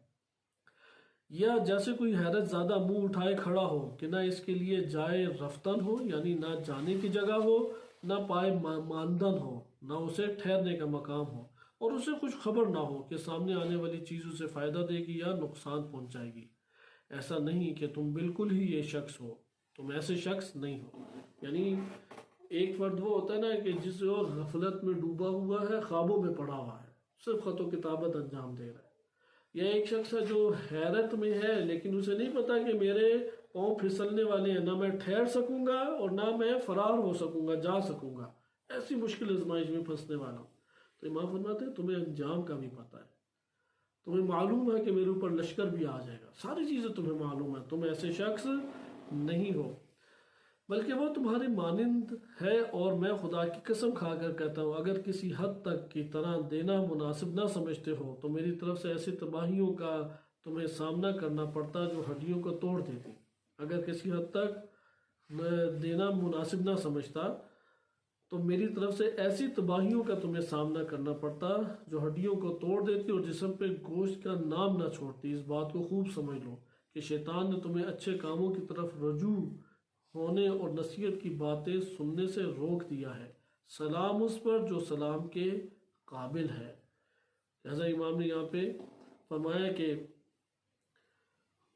یا جیسے کوئی حیرت زیادہ منہ اٹھائے کھڑا ہو کہ نہ اس کے لیے جائے رفتن ہو، یعنی نہ جانے کی جگہ ہو، نہ پائے ماندن ہو، نہ اسے ٹھہرنے کا مقام ہو، اور اسے کچھ خبر نہ ہو کہ سامنے آنے والی چیز اسے فائدہ دے گی یا نقصان پہنچائے گی۔ ایسا نہیں کہ تم بالکل ہی یہ شخص ہو، تم ایسے شخص نہیں ہو۔ یعنی ایک فرد وہ ہوتا ہے نا کہ جس وہ غفلت میں ڈوبا ہوا ہے، خوابوں میں پڑا ہوا ہے، صرف خط و کتابت انجام دے رہا ہے، یا ایک شخص ہے جو حیرت میں ہے لیکن اسے نہیں پتا کہ میرے پاؤں پھسلنے والے ہیں، نہ میں ٹھہر سکوں گا اور نہ میں فرار ہو سکوں گا، جا سکوں گا، ایسی مشکل آزمائش میں پھنسنے والا ہوں۔ تو امام فرماتے ہیں تمہیں انجام کا بھی پتہ ہے، تمہیں معلوم ہے کہ میرے اوپر لشکر بھی آ جائے گا، ساری چیزیں تمہیں معلوم ہے، تم ایسے شخص نہیں ہو، بلکہ وہ تمہارے مانند ہے، اور میں خدا کی قسم کھا کر کہتا ہوں اگر کسی حد تک کی طرح دینا مناسب نہ سمجھتے ہو تو میری طرف سے ایسی تباہیوں کا تمہیں سامنا کرنا پڑتا جو ہڈیوں کو توڑ دیتی۔ اگر کسی حد تک میں دینا مناسب نہ سمجھتا تو میری طرف سے ایسی تباہیوں کا تمہیں سامنا کرنا پڑتا جو ہڈیوں کو توڑ دیتی اور جسم پہ گوشت کا نام نہ چھوڑتی۔ اس بات کو خوب سمجھ لو کہ شیطان نے تمہیں اچھے کاموں کی طرف رجوع ہونے اور نصیحت کی باتیں سننے سے روک دیا ہے۔ سلام اس پر جو سلام کے قابل ہے۔ لہذا امام نے یہاں پہ فرمایا کہ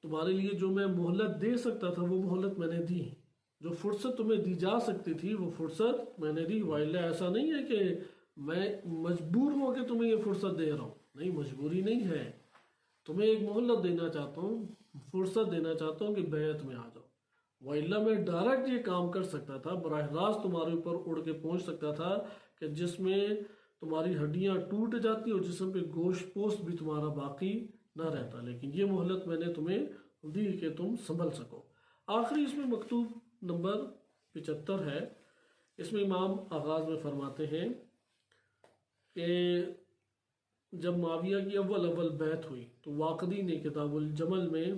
تمہارے لیے جو میں مہلت دے سکتا تھا وہ مہلت میں نے دی، جو فرصت تمہیں دی جا سکتی تھی وہ فرصت میں نے دی، وائلہ ایسا نہیں ہے کہ میں مجبور ہو کے تمہیں یہ فرصت دے رہا ہوں، نہیں، مجبوری نہیں ہے، تمہیں ایک مہلت دینا چاہتا ہوں، فرصت دینا چاہتا ہوں کہ بیعت میں آ جاؤ، وائلہ میں ڈائریکٹ یہ کام کر سکتا تھا، براہ راست تمہارے اوپر اڑ کے پہنچ سکتا تھا کہ جس میں تمہاری ہڈیاں ٹوٹ جاتی اور جسم پہ گوشت پوست بھی تمہارا باقی نہ رہتا، لیکن یہ مہلت میں نے تمہیں دی کہ تم سنبھل سکو۔ آخری اس میں مکتوب نمبر 75 ہے، اس میں امام آغاز میں فرماتے ہیں کہ جب معاویہ کی اول بیعت ہوئی تو واقدی نے کتاب الجمل میں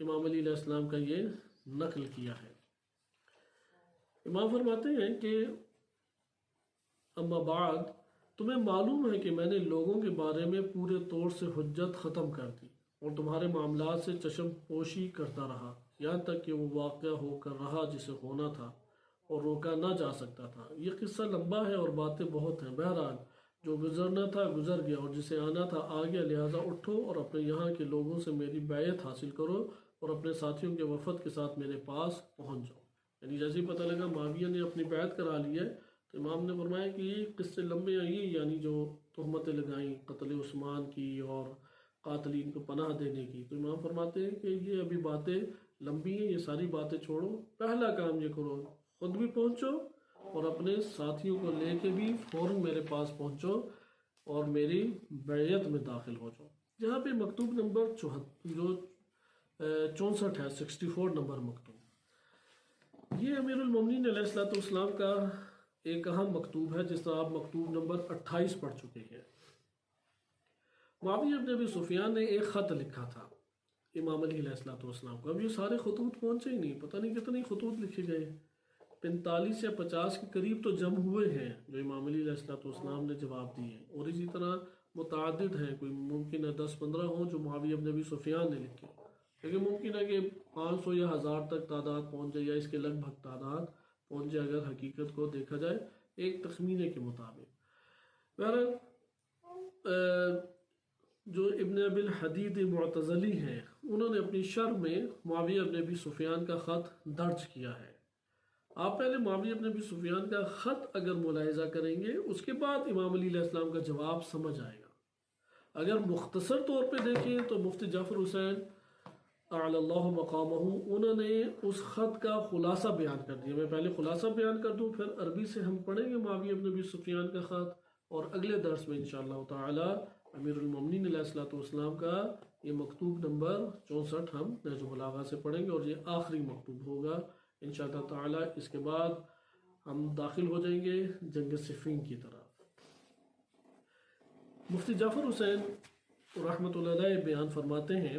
امام علی علیہ السلام کا یہ نقل کیا ہے۔ امام فرماتے ہیں کہ اما بعد، تمہیں معلوم ہے کہ میں نے لوگوں کے بارے میں پورے طور سے حجت ختم کر دی اور تمہارے معاملات سے چشم پوشی کرتا رہا، یہاں تک کہ وہ واقعہ ہو کر رہا جسے ہونا تھا اور روکا نہ جا سکتا تھا۔ یہ قصہ لمبا ہے اور باتیں بہت ہیں، بہرحال جو گزرنا تھا گزر گیا اور جسے آنا تھا آ گیا، لہٰذا اٹھو اور اپنے یہاں کے لوگوں سے میری بیعت حاصل کرو اور اپنے ساتھیوں کے وفد کے ساتھ میرے پاس پہنچ جاؤ۔ یعنی جیسے ہی پتہ لگا معاویہ نے اپنی بیعت کرا لی ہے تو امام نے فرمایا کہ یہ قصے لمبے ہیں، یعنی جو تہمتیں لگائیں قتل عثمان کی اور قاتلین کو پناہ دینے کی، تو امام فرماتے ہیں کہ یہ ابھی باتیں لمبی ہیں، یہ ساری باتیں چھوڑو، پہلا کام یہ کرو، خود بھی پہنچو اور اپنے ساتھیوں کو لے کے بھی فوراً میرے پاس پہنچو اور میری بیعت میں داخل ہو جاؤ۔ یہاں پہ مکتوب نمبر 64 ہے، 64 نمبر مکتوب، یہ امیر المومنین علیہ السلام کا ایک اہم مکتوب ہے، جس طرح آپ مکتوب نمبر 28 پڑھ چکے ہیں۔ معاویہ بن ابی سفیان نے ایک خط لکھا تھا امام علی علیہ السلام کو۔ اب یہ سارے خطوط پہنچے ہی نہیں، پتہ نہیں کتنے خطوط لکھے گئے، 45 یا 50 کے قریب تو جمع ہوئے ہیں جو امام علی علیہ السلام نے جواب دیے ہیں، اور اسی طرح متعدد ہیں، کوئی ممکن ہے 10-15 ہوں جو معاویہ بن ابی سفیان نے لکھے، لیکن ممکن ہے کہ 500 یا 1000 تک تعداد پہنچ جائے یا اس کے لگ بھگ تعداد پہنچ جائے اگر حقیقت کو دیکھا جائے ایک تخمینے کے مطابق۔ بہرحال جو ابن ابی الحدید معتزلی ہیں انہوں نے اپنی شرح میں معاویہ بن ابی سفیان کا خط درج کیا ہے۔ آپ پہلے معاویہ بن ابی سفیان کا خط اگر ملاحظہ کریں گے اس کے بعد امام علی علیہ السلام کا جواب سمجھ آئے گا۔ اگر مختصر طور پہ دیکھیں تو مفتی جعفر حسین اعلی اللہ مقامہ انہوں نے اس خط کا خلاصہ بیان کر دیا۔ میں پہلے خلاصہ بیان کر دوں، پھر عربی سے ہم پڑھیں گے معاویہ بن ابی سفیان کا خط، اور اگلے درس میں انشاءاللہ تعالی امیر المومنین علیہ السلام کا یہ مکتوب نمبر 64 ہم نہج البلاغہ سے پڑھیں گے، اور یہ آخری مکتوب ہوگا انشاءاللہ تعالی۔ اس کے بعد ہم داخل ہو جائیں گے جنگ صفین کی طرف۔ مفتی جعفر حسین رحمۃ اللہ علیہ بیان فرماتے ہیں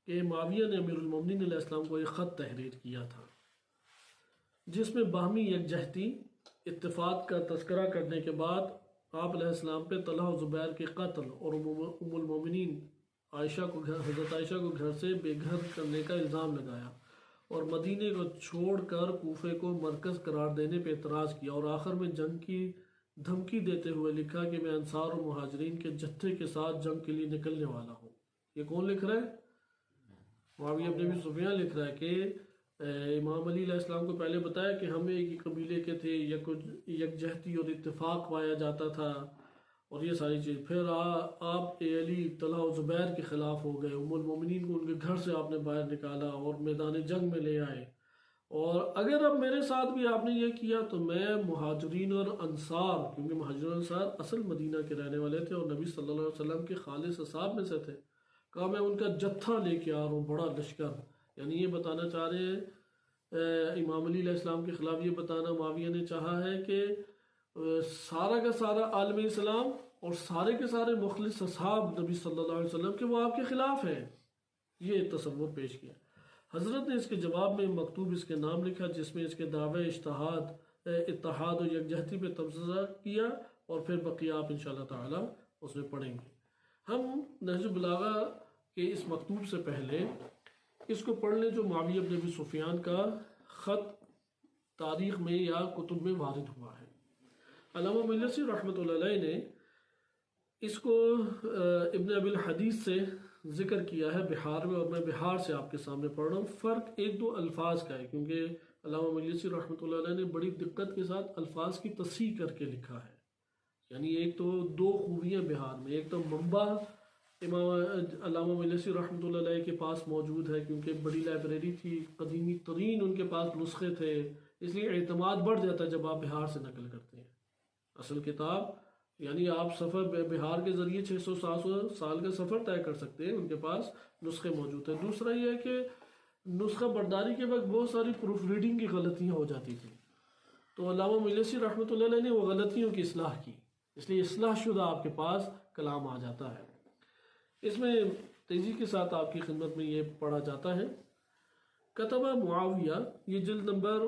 کہ معاویہ نے امیر المومنین علیہ السلام کو ایک خط تحریر کیا تھا جس میں باہمی یکجہتی اتفاق کا تذکرہ کرنے کے بعد آپ علیہ السلام پہ طلحہ و زبیر کے قتل اور ام المومنین حضرت عائشہ کو گھر سے بے گھر کرنے کا الزام لگایا، اور مدینے کو چھوڑ کر کوفے کو مرکز قرار دینے پہ اعتراض کیا، اور آخر میں جنگ کی دھمکی دیتے ہوئے لکھا کہ میں انصار و مہاجرین کے جتھے کے ساتھ جنگ کے لیے نکلنے والا ہوں۔ یہ کون لکھ رہا ہے؟ معاویہ بن ابی سفیان لکھ رہا ہے کہ امام علی علیہ السلام کو پہلے بتایا کہ ہم ایک ہی قبیلے کے تھے، یکجہتی اور اتفاق پایا جاتا تھا اور یہ ساری چیز، پھر آپ علی طلحہ و زبیر کے خلاف ہو گئے، ام المومنین کو ان کے گھر سے آپ نے باہر نکالا اور میدان جنگ میں لے آئے، اور اگر اب میرے ساتھ بھی آپ نے یہ کیا تو میں مہاجرین اور انصار، کیونکہ مہاجرین اور انصار اصل مدینہ کے رہنے والے تھے اور نبی صلی اللہ علیہ وسلم کے خالص اصحاب میں سے تھے، کہا میں ان کا جتھا لے کے آ رہا ہوں، بڑا لشکر۔ یعنی یہ بتانا چاہ رہے ہیں امام علی علیہ السلام کے خلاف، یہ بتانا معاویہ نے چاہا ہے کہ سارا کا سارا عالم اسلام اور سارے کے سارے مخلص اصحاب نبی صلی اللہ علیہ وسلم کے وہ آپ کے خلاف ہیں، یہ تصور پیش کیا۔ حضرت نے اس کے جواب میں مکتوب اس کے نام لکھا جس میں اس کے دعوے اجتہاد اتحاد و یکجہتی پہ تبصرہ کیا، اور پھر بقیہ آپ انشاءاللہ تعالی اس میں پڑھیں گے۔ ہم نہج البلاغہ کے اس مکتوب سے پہلے اس کو پڑھ لیں جو معاویہ بن ابی سفیان کا خط تاریخ میں یا کتب میں وارد ہوا ہے۔ علامہ مجلسی رحمۃ اللہ علیہ نے اس کو ابن ابی الحدیث سے ذکر کیا ہے بہار میں، اور میں بہار سے آپ کے سامنے پڑھ رہا ہوں۔ فرق ایک دو الفاظ کا ہے، کیونکہ علامہ مجلسی رحمۃ اللہ علیہ نے بڑی دقت کے ساتھ الفاظ کی تصحیح کر کے لکھا ہے۔ یعنی ایک تو دو خوبیاں بہار میں، ایک تو منبع امام علامہ مجلسی رحمۃ اللہ علیہ کے پاس موجود ہے، کیونکہ بڑی لائبریری تھی، قدیمی ترین ان کے پاس نسخے تھے، اس لیے اعتماد بڑھ جاتا ہے جب آپ بہار سے نقل کرتے ہیں۔ اصل کتاب یعنی آپ سفر بہار کے ذریعے 600-700 سال کا سفر طے کر سکتے ہیں، ان کے پاس نسخے موجود ہیں۔ دوسرا یہ ہے کہ نسخہ برداری کے وقت بہت ساری پروف ریڈنگ کی غلطیاں ہو جاتی تھیں، تو علامہ مجلسی رحمۃ اللہ علیہ نے وہ غلطیوں کی اصلاح کی، اس لیے اصلاح شدہ آپ کے پاس کلام آ جاتا ہے۔ اس میں تیزی کے ساتھ آپ کی خدمت میں یہ پڑھا جاتا ہے۔ کتبہ معاویہ، یہ جلد نمبر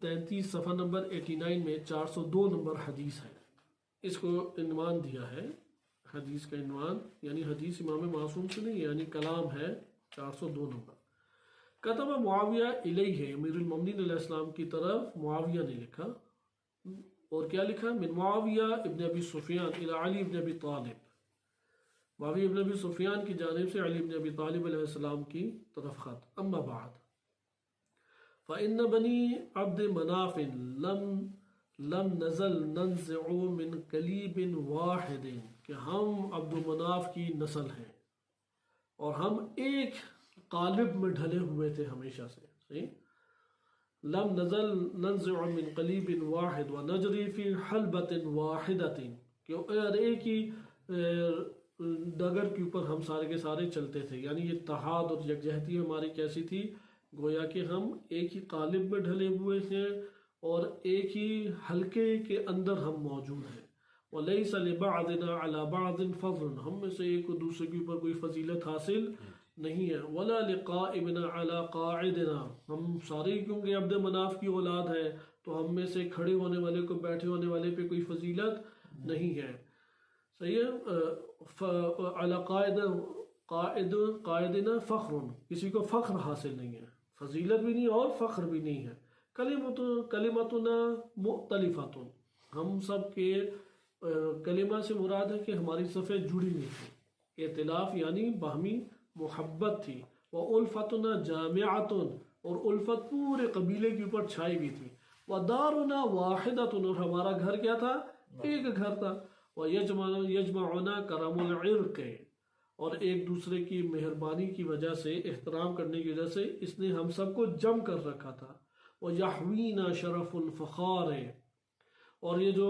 33 صفحہ نمبر 89 میں 402 نمبر حدیث ہے۔ اس کو عنوان دیا ہے، حدیث کا عنوان، یعنی حدیث امام معصوم سے نہیں، یعنی کلام ہے 402 نمبر۔ کتبہ معاویہ الیہ، امیر المومنین علیہ السلام کی طرف معاویہ نے لکھا، اور کیا لکھا؟ من معاویہ ابن ابی سفیان الی علی ابن ابی طالب، معاویہ ابن ابی سفیان کی جانب سے علی ابن ابی طالب علیہ السلام کی طرف خط۔ اما بعد فإن بنی عبد مناف لم نزل ننزع من کلیب واحد، کہ ہم عبد مناف کی نسل ہیں اور ہم ایک قالب میں ڈھلے ہوئے تھے ہمیشہ سے، صحیح؟ لم نزل ننزع من قلیب واحد ونجری فی حلبۃ واحدۃ، کہ ایک ہی ڈگر کے اوپر ہم سارے کے سارے چلتے تھے، یعنی یہ اتحاد اور یکجہتی ہماری کیسی تھی؟ گویا کہ ہم ایک ہی قالب میں ڈھلے ہوئے ہیں اور ایک ہی حلقے کے اندر ہم موجود ہیں۔ وَلَيْسَ لِبَعْضِنَا عَلَى بَعْضٍ فَضْلٌ، ہم میں سے ایک دوسرے کے اوپر کوئی فضیلت حاصل نہیں ہے۔ وَلَا لِقَائِمِنَا عَلَى قَاعِدِنَا، ہم سارے کیونکہ عبد مناف کی اولاد ہے تو ہم میں سے کھڑے ہونے والے کو بیٹھے ہونے والے پہ کوئی فضیلت نہیں ہے، صحیح ہے؟ عَلَى قَائِدِنَا فَخْرٌ، کسی کو فخر حاصل نہیں ہے، فضیلت بھی نہیں اور فخر بھی نہیں ہے۔ کلمتنا مختلفۃ، ہم سب کے کلمہ سے مراد ہے کہ ہماری صفیں جڑی ہوئی تھیں، ائتلاف یعنی باہمی محبت تھی۔ وَأُلْفَتُنَا جَامِعَةٌ، اور الفت پورے قبیلے کے اوپر چھائی ہوئی تھی۔ وَدَارُنَا وَاحِدَةٌ، اور ہمارا گھر کیا تھا؟ ایک گھر تھا۔ وَيَجْمَعُنَا كَرَمُ الْعِرْقِ، اور ایک دوسرے کی مہربانی کی وجہ سے، احترام کرنے کی وجہ سے اس نے ہم سب کو جم کر رکھا تھا۔ وَيَحْوِينَا شَرَفُ الْفَخَارِ، اور یہ جو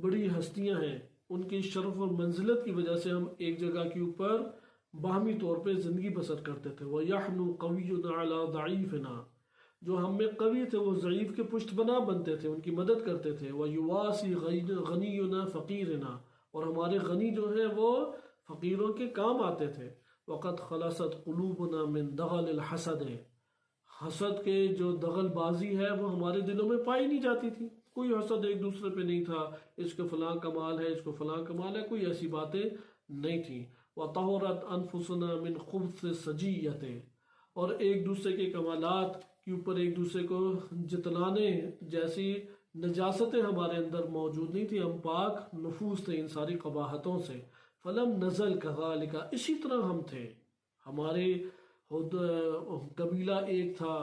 بڑی ہستیاں ہیں ان کی شرف اور منزلت کی وجہ سے ہم ایک جگہ کے اوپر باہمی طور پہ زندگی بسر کرتے تھے۔ وَيَحْنُو قَوِيٌّ عَلَى ضَعِيفِنَا، جو ہم میں قوی تھے وہ ضعیف کے پشت بنا بنتے تھے، ان کی مدد کرتے تھے۔ وَيُوَاسِي غَنِيُّنَا فَقِيرِنَا، اور ہمارے غنی جو ہیں وہ فقیروں کے کام آتے تھے۔ وَقَدْ خَلَصَتْ قُلُوبُنَا مِنْ دَغَلِ الْحَسَدِ، حسد کے جو دغل بازی ہے وہ ہمارے دلوں میں پائی نہیں جاتی تھی، کوئی حسد ایک دوسرے پہ نہیں تھا، اس کو فلاں کمال ہے، اس کو فلاں کمال ہے، کوئی ایسی باتیں نہیں تھیں۔ وَطَهُرَتْ أَنفُسُنَا مِنْ خُبْثِ السَّجِيَّةِ، اور ایک دوسرے کے کمالات کے اوپر ایک دوسرے کو جتلانے جیسی نجاستیں ہمارے اندر موجود نہیں تھی، ہم پاک نفوس تھے ان ساری قباحتوں سے۔ فلم نزل كذلك، اسی طرح ہم تھے، ہمارے قبیلہ ایک تھا،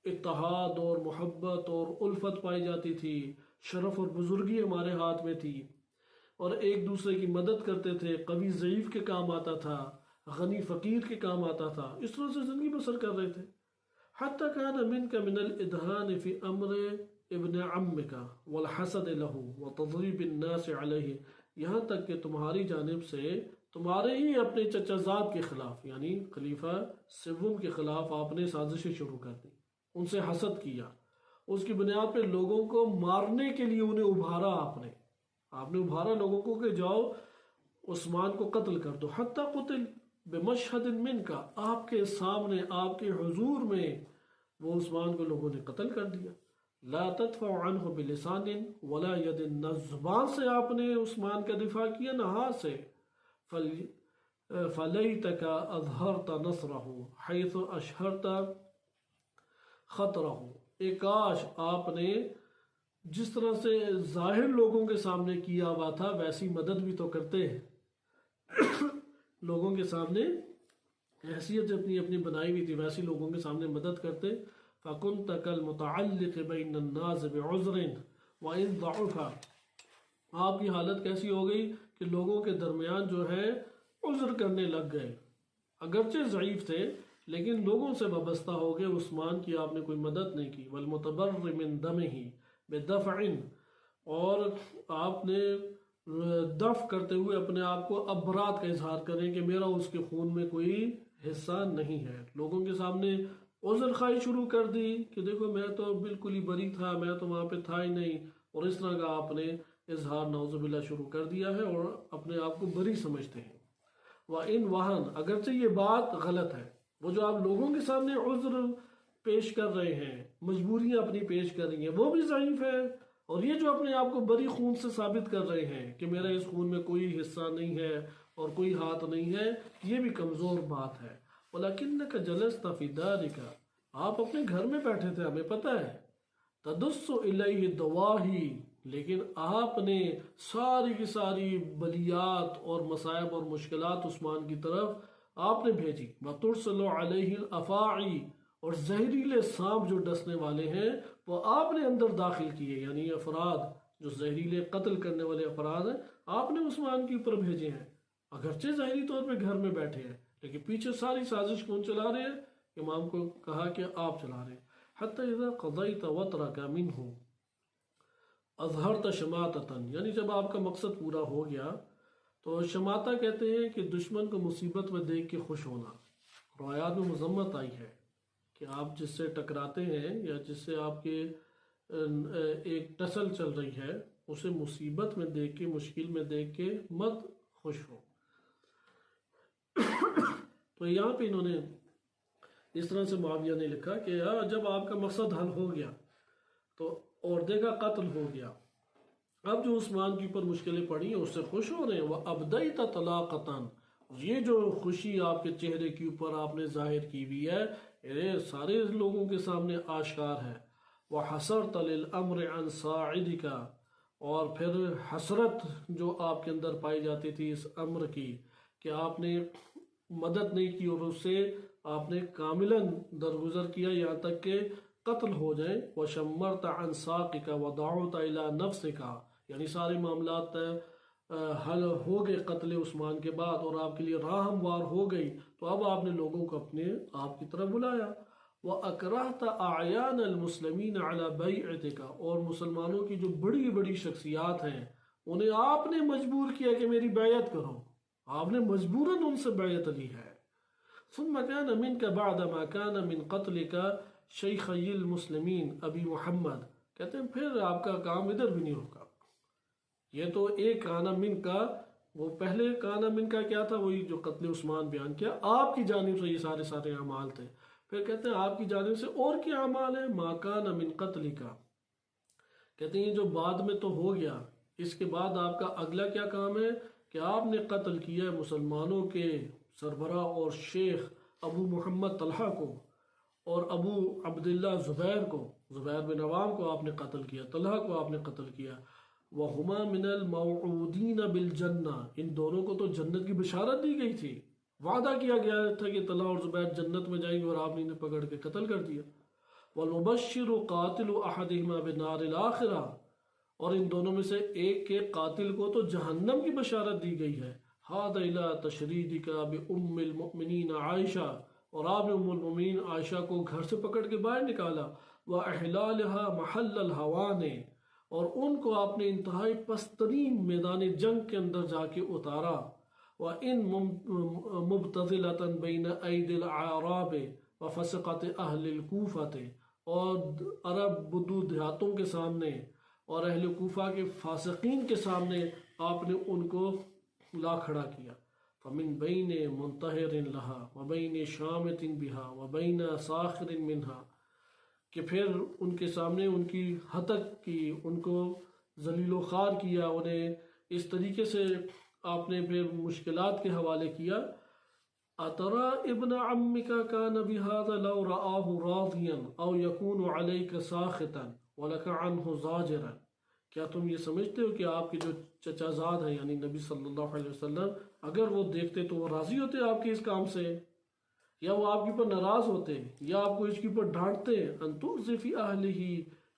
اتحاد اور محبت اور الفت پائی جاتی تھی، شرف اور بزرگی ہمارے ہاتھ میں تھی، اور ایک دوسرے کی مدد کرتے تھے، قوی ضعیف کے کام آتا تھا، غنی فقیر کے کام آتا تھا، اس طرح سے زندگی بسر کر رہے تھے۔ حتی کان منک من الادہان فی امر ابن عمک والحسد له وتضریب الناس علیہ، یہاں تک کہ تمہاری جانب سے تمہارے ہی اپنے چچا زاد کے خلاف، یعنی خلیفہ سوم کے خلاف آپ نے سازشیں شروع کر دی، ان سے حسد کیا، اس کی بنیاد پہ لوگوں کو مارنے کے لیے انہیں ابھارا، آپ نے ابھارا لوگوں کو کہ جاؤ عثمان کو قتل کر دو۔ حتی قتل بمشہد منک، آپ کے سامنے، آپ کے حضور میں وہ عثمان کو لوگوں نے قتل کر دیا۔ لا تدفع عنہ بلسان ولا ید، نہ زبان سے آپ نے عثمان کا دفاع کیا نہ ہاتھ سے. فلیتک اظہرت نصرہ حیث اشہرت خطرہ، ایک کاش آپ نے جس طرح سے ظاہر لوگوں کے سامنے کیا ہوا تھا ویسی مدد بھی تو کرتے ہیں. لوگوں کے سامنے حیثیت اپنی اپنی بنائی ہوئی تھی ویسی لوگوں کے سامنے مدد کرتے. فَكُنْتَ كَالْمُتَعَلِّقِ بَيْنَ النَّاسِ بِعُذْرٍ وَإِنْ ضَعُفَ، آپ کی حالت کیسی ہو گئی کہ لوگوں کے درمیان جو ہے عذر کرنے لگ گئے، اگرچہ ضعیف تھے لیکن لوگوں سے وابستہ ہو گئے. عثمان کی آپ نے کوئی مدد نہیں کی. وَالْمُتَبَرِّ مِنْ دَمِهِ بِدَفْعٍ، اور آپ نے دفع کرتے ہوئے اپنے آپ کو اب برات کا اظہار کریں کہ میرا اس کے خون میں کوئی حصہ نہیں ہے. لوگوں کے سامنے عذر خواہی شروع کر دی کہ دیکھو میں تو بالکل ہی بری تھا، میں تو وہاں پہ تھا ہی نہیں، اور اس طرح کا آپ نے اظہار نعوذ باللہ شروع کر دیا ہے اور اپنے آپ کو بری سمجھتے ہیں. وَإِنْ وَهَنْ، اگرچہ یہ بات غلط ہے، وہ جو آپ لوگوں کے سامنے عذر پیش کر رہے ہیں، مجبوریاں اپنی پیش کر رہی ہیں، وہ بھی ضعیف ہے. اور یہ جو اپنے آپ کو بری خون سے ثابت کر رہے ہیں کہ میرا اس خون میں کوئی حصہ نہیں ہے اور کوئی ہاتھ نہیں ہے، یہ بھی کمزور بات ہے. وَلَكِنَّكَ جَلَسْتَ فِي دَارِكَ، آپ اپنے گھر میں بیٹھے تھے، ہمیں پتہ ہے. تَدُسُّ إِلَيْهِ الدَّوَاهِي، لیکن آپ نے ساری کی ساری بلیات اور مصائب اور مشکلات عثمان کی طرف آپ نے بھیجی. وَتُرْسِلُ عَلَيْهِ الْأَفَاعِي، اور زہریلے سانپ جو ڈسنے والے ہیں وہ آپ نے اندر داخل کیے، یعنی افراد جو زہریلے قتل کرنے والے افراد ہیں آپ نے عثمان کے اوپر بھیجے ہیں. اگرچہ ظاہری طور پہ گھر میں بیٹھے ہیں لیکن پیچھے ساری سازش کون چلا رہے ہیں؟ امام کو کہا کہ آپ چلا رہے ہیں. حتی اذا قضیت وطرک منہ اظہرت شماتتا، یعنی جب آپ کا مقصد پورا ہو گیا تو شماتہ کہتے ہیں کہ دشمن کو مصیبت میں دیکھ کے خوش ہونا. روایات میں مذمت آئی ہے کہ آپ جس سے ٹکراتے ہیں یا جس سے آپ کے ایک ٹسل چل رہی ہے اسے مصیبت میں دیکھ کے، مشکل میں دیکھ کے مت خوش ہو. تو یہاں پہ انہوں نے اس طرح سے معاویہ نے لکھا کہ جب آپ کا مقصد حل ہو گیا تو عہدے کا قتل ہو گیا، اب جو عثمان کے اوپر مشکلیں پڑی ہیں اس سے خوش ہو رہے ہیں. وَأَبْدَيْتَ طَلَاقَةً، یہ جو خوشی آپ کے چہرے کے اوپر آپ نے ظاہر کی ہوئی ہے یہ سارے لوگوں کے سامنے آشکار ہے. وَحَسَرْتَ لِلْأَمْرِ عَنْ صَاعِدِكَ، اور پھر حسرت جو آپ کے اندر پائی جاتی تھی اس امر کی کہ آپ نے مدد نہیں کی اور اس سے آپ نے کاملاً درگزر کیا یہاں تک کہ قتل ہو جائیں. وَشَمَّرْتَ عَنْ سَاقِكَ وَدَعُوتَ إِلَى نَفْسِكَ، یعنی سارے معاملات حل ہو گئے قتل عثمان کے بعد اور آپ کے لیے راہ ہموار ہو گئی، تو اب آپ نے لوگوں کو اپنے آپ کی طرف بلایا. وَأَكْرَهْتَ أَعْيَانَ الْمُسْلِمِينَ عَلَى بَيْعَتِكَ، اور مسلمانوں کی جو بڑی بڑی شخصیات ہیں انہیں آپ نے مجبور کیا کہ میری بیعت کرو، آپ نے مجبوراً ان سے بیعت لی ہے. ثُمَّ كَانَ مِنْكَ بَعْدَ مَا كَانَ مِنْ قَتْلِكَ شَيْخَيِ الْمُسْلِمِينَ أَبِي محمد، کہتے ہیں پھر آپ کا کام ادھر بھی نہیں رکا. یہ تو ایک کانا من کا، وہ پہلے کانا من کا کیا تھا، وہی جو قتل عثمان بیان کیا، آپ کی جانب سے یہ سارے اعمال تھے. پھر کہتے ہیں آپ کی جانب سے اور کیا اعمال ہیں. ما کان من قتل کا، کہتے ہیں جو بعد میں تو ہو گیا، اس کے بعد آپ کا اگلا کیا کام ہے کہ آپ نے قتل کیا ہے مسلمانوں کے سربراہ اور شیخ ابو محمد طلحہ کو اور ابو عبداللہ زبیر کو، زبیر بن عوام کو آپ نے قتل کیا، طلحہ کو آپ نے قتل کیا. وَهُمَا مِنَ الْمَوْعُودِينَ بِالْجَنَّةِ، ان دونوں کو تو جنت کی بشارت دی گئی تھی، وعدہ کیا گیا تھا کہ طلحہ اور زبیر جنت میں جائیں گے اور آپ نے انہیں پکڑ کے قتل کر دیا. وَالْمُبَشِّرُ قَاتِلُ أَحَدِهِمَا بِالنَّارِ الْآخِرَةِ، اور ان دونوں میں سے ایک کے قاتل کو تو جہنم کی بشارت دی گئی ہے. هَذَا إِلَىٰ تَشْرِيدِكَ بِأُمِّ الْمُؤْمِنِينَ عائشہ، اور آپ نے ام المؤمنین عائشہ کو گھر سے پکڑ کے باہر نکالا. وَإِحْلَالِهَا مَحَلَّ الْهَوَانِ، اور ان کو آپ نے انتہائی پسترین میدان جنگ کے اندر جا کے اتارا. وَإِن مُبْتَذِلَةً بَيْنَ أَيْدِ الْأَعْرَابِ وَفَسِقَةِ أَهْلِ الْكُوفَةِ، اور عرب بدو دیہاتوں کے سامنے اور اہل کوفہ کے فاسقین کے سامنے آپ نے ان کو لا کھڑا کیا. فَمِن بَيْنِ مُنْتَهِرٍ لَهَا وَبَيْنِ شَامِتٍ بِهَا وَبَيْنَ سَاخِرٍ مِنْهَا، کہ پھر ان کے سامنے ان کی ہتک کی، ان کو ذلیل و خوار کیا، انہیں اس طریقے سے آپ نے پھر مشکلات کے حوالے کیا. اترى ابن عمك كان بهذا لو رآه راضيا او يكون عليك ساخطا ولك عنه زاجرا. کیا تم یہ سمجھتے ہو کہ آپ کے جو چچا زاد ہیں یعنی نبی صلی اللہ علیہ وسلم، اگر وہ دیکھتے تو وہ راضی ہوتے آپ کے اس کام سے، یا وہ آپ کے اوپر ناراض ہوتے، یا آپ کو اس کے اوپر ڈانٹتے؟ ان تؤذي في اهله،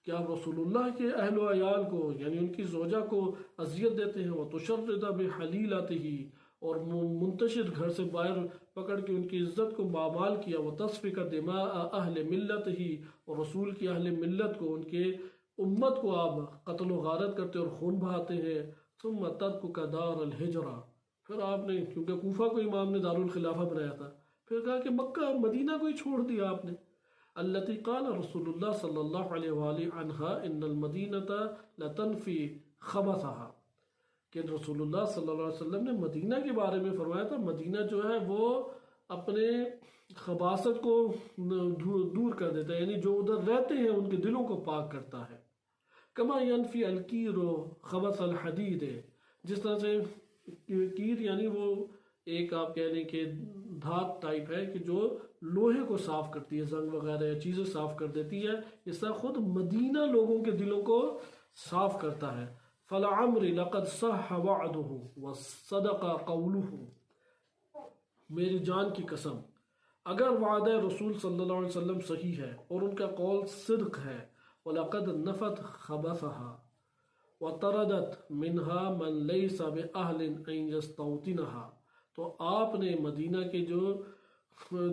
کہ آپ رسول اللہ کے اہل و عیال کو یعنی ان کی زوجہ کو اذیت دیتے ہیں. وتشرد بحلیلته، اور منتشر گھر سے باہر پکڑ کے ان کی عزت کو پامال کیا. وتصفک دماء اہل ملتہ، اور رسول کی اہل ملت کو، ان کے امت کو آپ قتل و غارت کرتے اور خون بہاتے ہیں. ثم ترکک دار الہجرہ، پھر آپ نے، کیونکہ کوفہ کو امام نے دارالخلافہ بنایا تھا، پھر کہا کہ مکہ مدینہ کو ہی چھوڑ دیا آپ نے. التي قال رسول اللہ صلی اللہ علیہ وآلہ عنہا ان المدینۃ لتنفی خبثها، کہ رسول اللہ صلی اللہ علیہ وسلم نے مدینہ کے بارے میں فرمایا تھا مدینہ جو ہے وہ اپنے خباثت کو دور کر دیتا ہے، یعنی جو ادھر رہتے ہیں ان کے دلوں کو پاک کرتا ہے. کما ینفی الکیر خبث الحدید، جس طرح سے کیر یعنی وہ ایک آپ کہہ لیں کہ دھات ٹائپ ہے کہ جو لوہے کو صاف کرتی ہے، زنگ وغیرہ یا چیزیں صاف کر دیتی ہے، اس طرح خود مدینہ لوگوں کے دلوں کو صاف کرتا ہے. فلعمری لقد صح وعدہ وصدق قولہ، میری جان کی قسم اگر وعدہ رسول صلی اللہ علیہ وسلم صحیح ہے اور ان کا قول صدق ہے. وَلَقَدْ نَفَتْ خَبَثَهَا وَطَرَدَتْ مِنْهَا مَنْ لَيْسَ بِأَهْلٍ أَنْ يَسْتَوْطِنَهَا، تو آپ نے مدینہ کے جو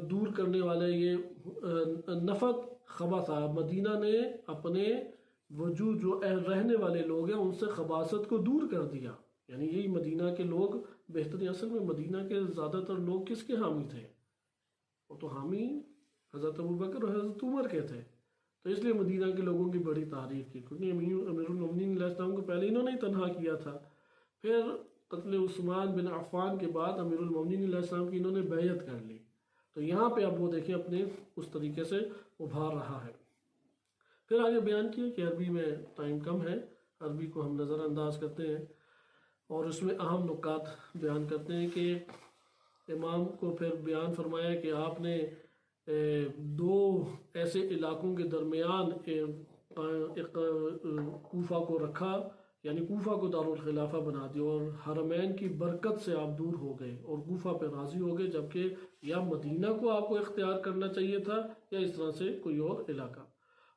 دور کرنے والے یہ نفت خبثہ، مدینہ نے اپنے وجود جو رہنے والے لوگ ہیں ان سے خباثت کو دور کر دیا. یعنی یہی مدینہ کے لوگ بہترین، اصل میں مدینہ کے زیادہ تر لوگ کس کے حامی تھے؟ وہ تو حامی حضرت ابوبکر اور حضرت عمر کے تھے. تو اس لیے مدینہ کے لوگوں کی بڑی تعریف کی، کیونکہ امیر المومنین علیہ السلام کو پہلے انہوں نے ہی تنہا کیا تھا. پھر قتل عثمان بن عفان کے بعد امیر المومنین علیہ السلام کی انہوں نے بیعت کر لی. تو یہاں پہ اب وہ دیکھیں اپنے اس طریقے سے ابھار رہا ہے. پھر آگے بیان کیا کہ عربی میں ٹائم کم ہے، عربی کو ہم نظر انداز کرتے ہیں اور اس میں اہم نکات بیان کرتے ہیں. کہ امام کو پھر بیان فرمایا کہ آپ نے دو ایسے علاقوں کے درمیان ایک کوفہ کو رکھا، یعنی کوفہ کو دارالخلافہ بنا دیا، اور حرمین کی برکت سے آپ دور ہو گئے اور کوفہ پہ راضی ہو گئے، جبکہ یا مدینہ کو آپ کو اختیار کرنا چاہیے تھا یا اس طرح سے کوئی اور علاقہ.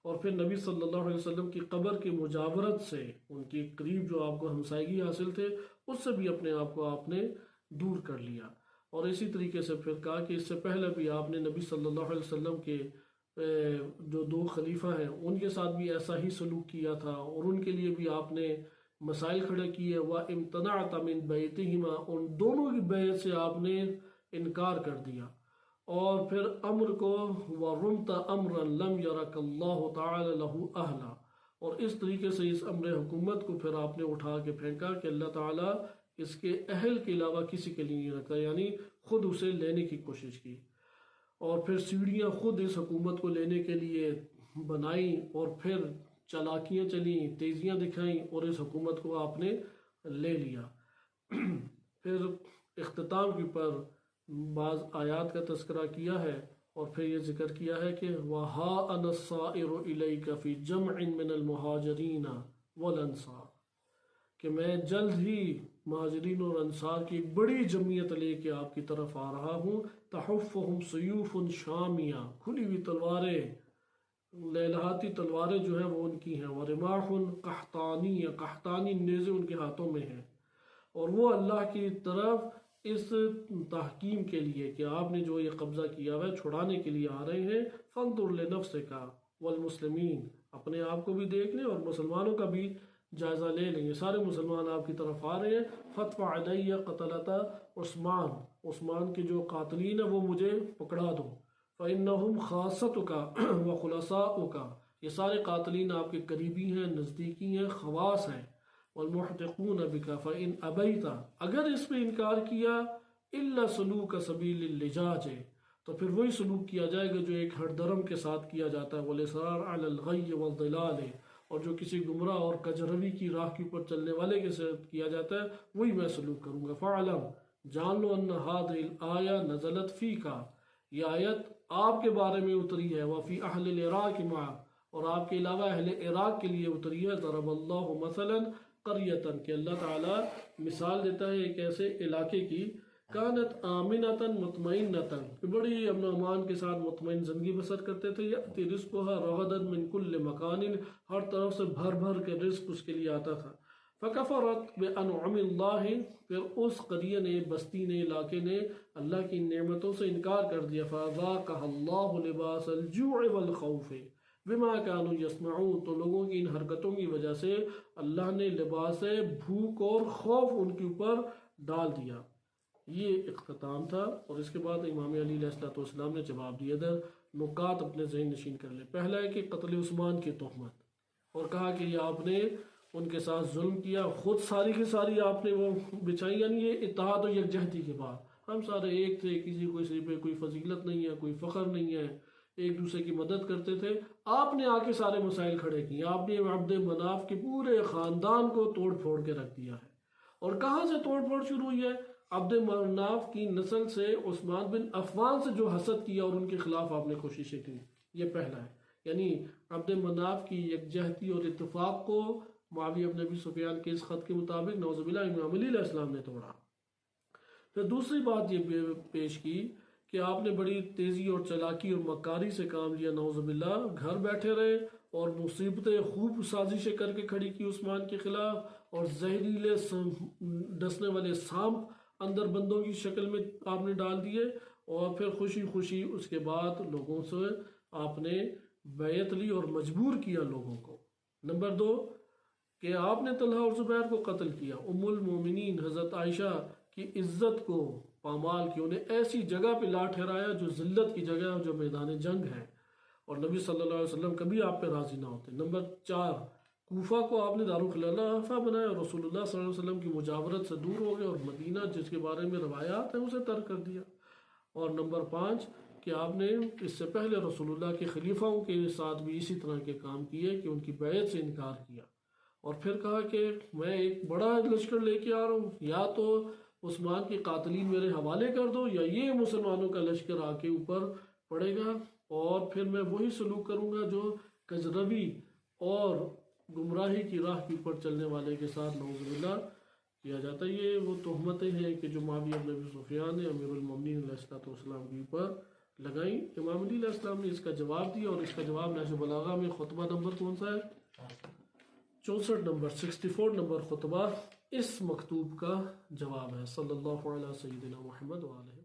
اور پھر نبی صلی اللہ علیہ وسلم کی قبر کی مجاورت سے، ان کی قریب جو آپ کو ہمسائیگی حاصل تھے، اس سے بھی اپنے آپ کو آپ نے دور کر لیا. اور اسی طریقے سے پھر کہا کہ اس سے پہلے بھی آپ نے نبی صلی اللہ علیہ وسلم کے جو دو خلیفہ ہیں ان کے ساتھ بھی ایسا ہی سلوک کیا تھا، اور ان کے لیے بھی آپ نے مسائل کھڑے کیے. وَامْتَنَعْتَ مِنْ بَيْتِهِمَا، ان دونوں کی بیعت سے آپ نے انکار کر دیا. اور پھر امر کو وَرُمْتَ أَمْرًا لَمْ يَرَكَ اللَّهُ تَعَالَى لَهُ أَهْلًا، اور اس طریقے سے اس امر حکومت کو پھر آپ نے اٹھا کے پھینکا کہ اللہ تعالیٰ اس کے اہل کے علاوہ کسی کے لیے نہیں رکھتا، یعنی خود اسے لینے کی کوشش کی. اور پھر سیڑھیاں خود اس حکومت کو لینے کے لیے بنائیں، اور پھر چالاکیاں چلیں، تیزیاں دکھائیں، اور اس حکومت کو آپ نے لے لیا. پھر اختتام کے پر بعض آیات کا تذکرہ کیا ہے، اور پھر یہ ذکر کیا ہے کہ وَهَا أَنَا الصَّائِرُ إِلَيْكَ فِي جَمْعٍ مِّنَ الْمُهَاجِرِينَ وَالْأَنصَارِ، کہ میں جلد ہی مہاجرین اور انصار کی ایک بڑی جمعیت لے کے آپ کی طرف آ رہا ہوں. تحفهم سیوف شامیہ، کھلی ہوئی تلواریں، لہلہاتی تلواریں جو ہیں وہ ان کی ہیں. ورماح قحطانی، قحطانی نیزے ان کے ہاتھوں میں ہیں، اور وہ اللہ کی طرف اس تحکیم کے لیے کہ آپ نے جو یہ قبضہ کیا ہے چھڑانے کے لیے آ رہے ہیں. فانظر لنفسک والمسلمین، اپنے آپ کو بھی دیکھ لیں اور مسلمانوں کا بھی جائزہ لے لیں، یہ سارے مسلمان آپ کی طرف آ رہے ہیں. فَادْفَعْ عَلَيَّ قَتَلَةَ عثمان، عثمان کے جو قاتلین ہیں وہ مجھے پکڑا دو. فَإِنَّهُمْ خَاصَّتُكَ وَخُلَصَاؤُكَ، یہ سارے قاتلین آپ کے قریبی ہیں، نزدیکی ہیں، خواص ہیں. وَالْمُحْتِقُونَ بِكَ فَإِنْ أَبَيْتَ، اگر اس پہ انکار کیا، إِلَّا سُلُوكَ سَبِيلِ اللِّجَاجِ، تو پھر وہی سلوک کیا جائے گا جو ایک ہر درم کے ساتھ کیا جاتا ہے، وَالْإِصْرَارُ عَلَى الْغَيِّ وَالضِّلَالِ، اور جو کسی گمراہ اور کجروی کی راہ کے اوپر چلنے والے کے ساتھ کیا جاتا ہے وہی میں سلوک کروں گا۔ فَعْلَمْ، جان لو ان هذه الآیہ نزلت فیک، یہ آیت آپ کے بارے میں اتری ہے، وفی اہل العراق معک، اور آپ کے علاوہ اہل عراق کے لیے اتری ہے۔ ضرب اللہ مثلا قریۃ، کہ اللہ تعالیٰ مثال دیتا ہے ایک ایسے علاقے کی، کانت آمنۃ مطمئنۃ، کہ بڑی امن و امان کے ساتھ مطمئن زندگی بسر کرتے تھے، یأتی رزقها رغدا من کل مکان، ہر طرف سے بھر بھر کے رزق اس کے لیے آتا تھا۔ فکفرت بانعم اللہ، پھر اس قریہ نے، بستی نے، علاقے نے اللہ کی نعمتوں سے انکار کر دیا۔ فذاقها اللہ لباس الجوع والخوف بما كانوا يصنعون، تو لوگوں کی ان حرکتوں کی وجہ سے اللہ نے لباس بھوک اور خوف ان کے اوپر ڈال دیا۔ یہ اختتام تھا، اور اس کے بعد امام علی علیہ السلام نے جواب دیا۔ ادھر نکات اپنے ذہن نشین کر لیں۔ پہلا ہے کہ قتل عثمان کی تہمت، اور کہا کہ یہ آپ نے ان کے ساتھ ظلم کیا، خود ساری کی ساری آپ نے وہ بچائی، یعنی یہ اتحاد و یکجہتی کے بعد ہم سارے ایک تھے، کسی پہ کوئی فضیلت نہیں ہے، کوئی فخر نہیں ہے، ایک دوسرے کی مدد کرتے تھے۔ آپ نے آ کے سارے مسائل کھڑے کیے، آپ نے عبد مناف کے پورے خاندان کو توڑ پھوڑ کے رکھ دیا ہے۔ اور کہاں سے توڑ پھوڑ شروع ہوئی ہے؟ عبد مناف کی نسل سے عثمان بن عفان سے جو حسد کیا اور ان کے خلاف آپ نے کوششیں کی، یہ پہلا ہے۔ یعنی عبد مناف کی یکجہتی اور اتفاق کو معاویہ بن ابی سفیان کے اس خط کے مطابق نعوذ باللہ امام علی علیہ السلام نے توڑا۔ پھر دوسری بات یہ پیش کی کہ آپ نے بڑی تیزی اور چلاکی اور مکاری سے کام لیا، نعوذ باللہ، گھر بیٹھے رہے اور مصیبتیں خوب سازشیں کر کے کھڑی کی عثمان کے خلاف، اور زہریلے ڈسنے والے سانپ اندر بندوں کی شکل میں آپ نے ڈال دیے، اور پھر خوشی خوشی اس کے بعد لوگوں سے آپ نے بیعت لی اور مجبور کیا لوگوں کو۔ نمبر 2 کہ آپ نے طلحہ اور زبیر کو قتل کیا، ام المومنین حضرت عائشہ کی عزت کو پامال کی، انہیں ایسی جگہ پہ لا ٹھہرایا جو ذلت کی جگہ ہے، جو میدان جنگ ہے، اور نبی صلی اللہ علیہ وسلم کبھی آپ پہ راضی نہ ہوتے۔ نمبر 4 کوفہ کو آپ نے دارالخلافہ بنایا، اور رسول اللہ صلی اللہ علیہ وسلم کی مجاورت سے دور ہو گئے، اور مدینہ جس کے بارے میں روایات ہیں اسے ترک کر دیا۔ اور نمبر 5 کہ آپ نے اس سے پہلے رسول اللہ کے خلیفاؤں کے ساتھ بھی اسی طرح کے کام کیے کہ ان کی بیعت سے انکار کیا، اور پھر کہا کہ میں ایک بڑا لشکر لے کے آ رہا ہوں، یا تو عثمان کی قاتلین میرے حوالے کر دو، یا یہ مسلمانوں کا لشکر آ کے اوپر پڑے گا، اور پھر میں وہی سلوک کروں گا جو کجروی اور گمراہی کی راہ کے اوپر چلنے والے کے ساتھ نعوذ باللہ کیا جاتا ہے۔ یہ وہ تہمتیں ہیں کہ جو معاویہ بن ابی سفیان نے امیر المومنین علیہ السلام کے اوپر لگائیں۔ امام علی علیہ السلام نے اس کا جواب دیا، اور اس کا جواب نہج البلاغہ میں خطبہ نمبر کون سا ہے؟ 64 نمبر 64 نمبر خطبہ اس مکتوب کا جواب ہے۔ صلی اللہ علیہ سیدنا محمد وآلہ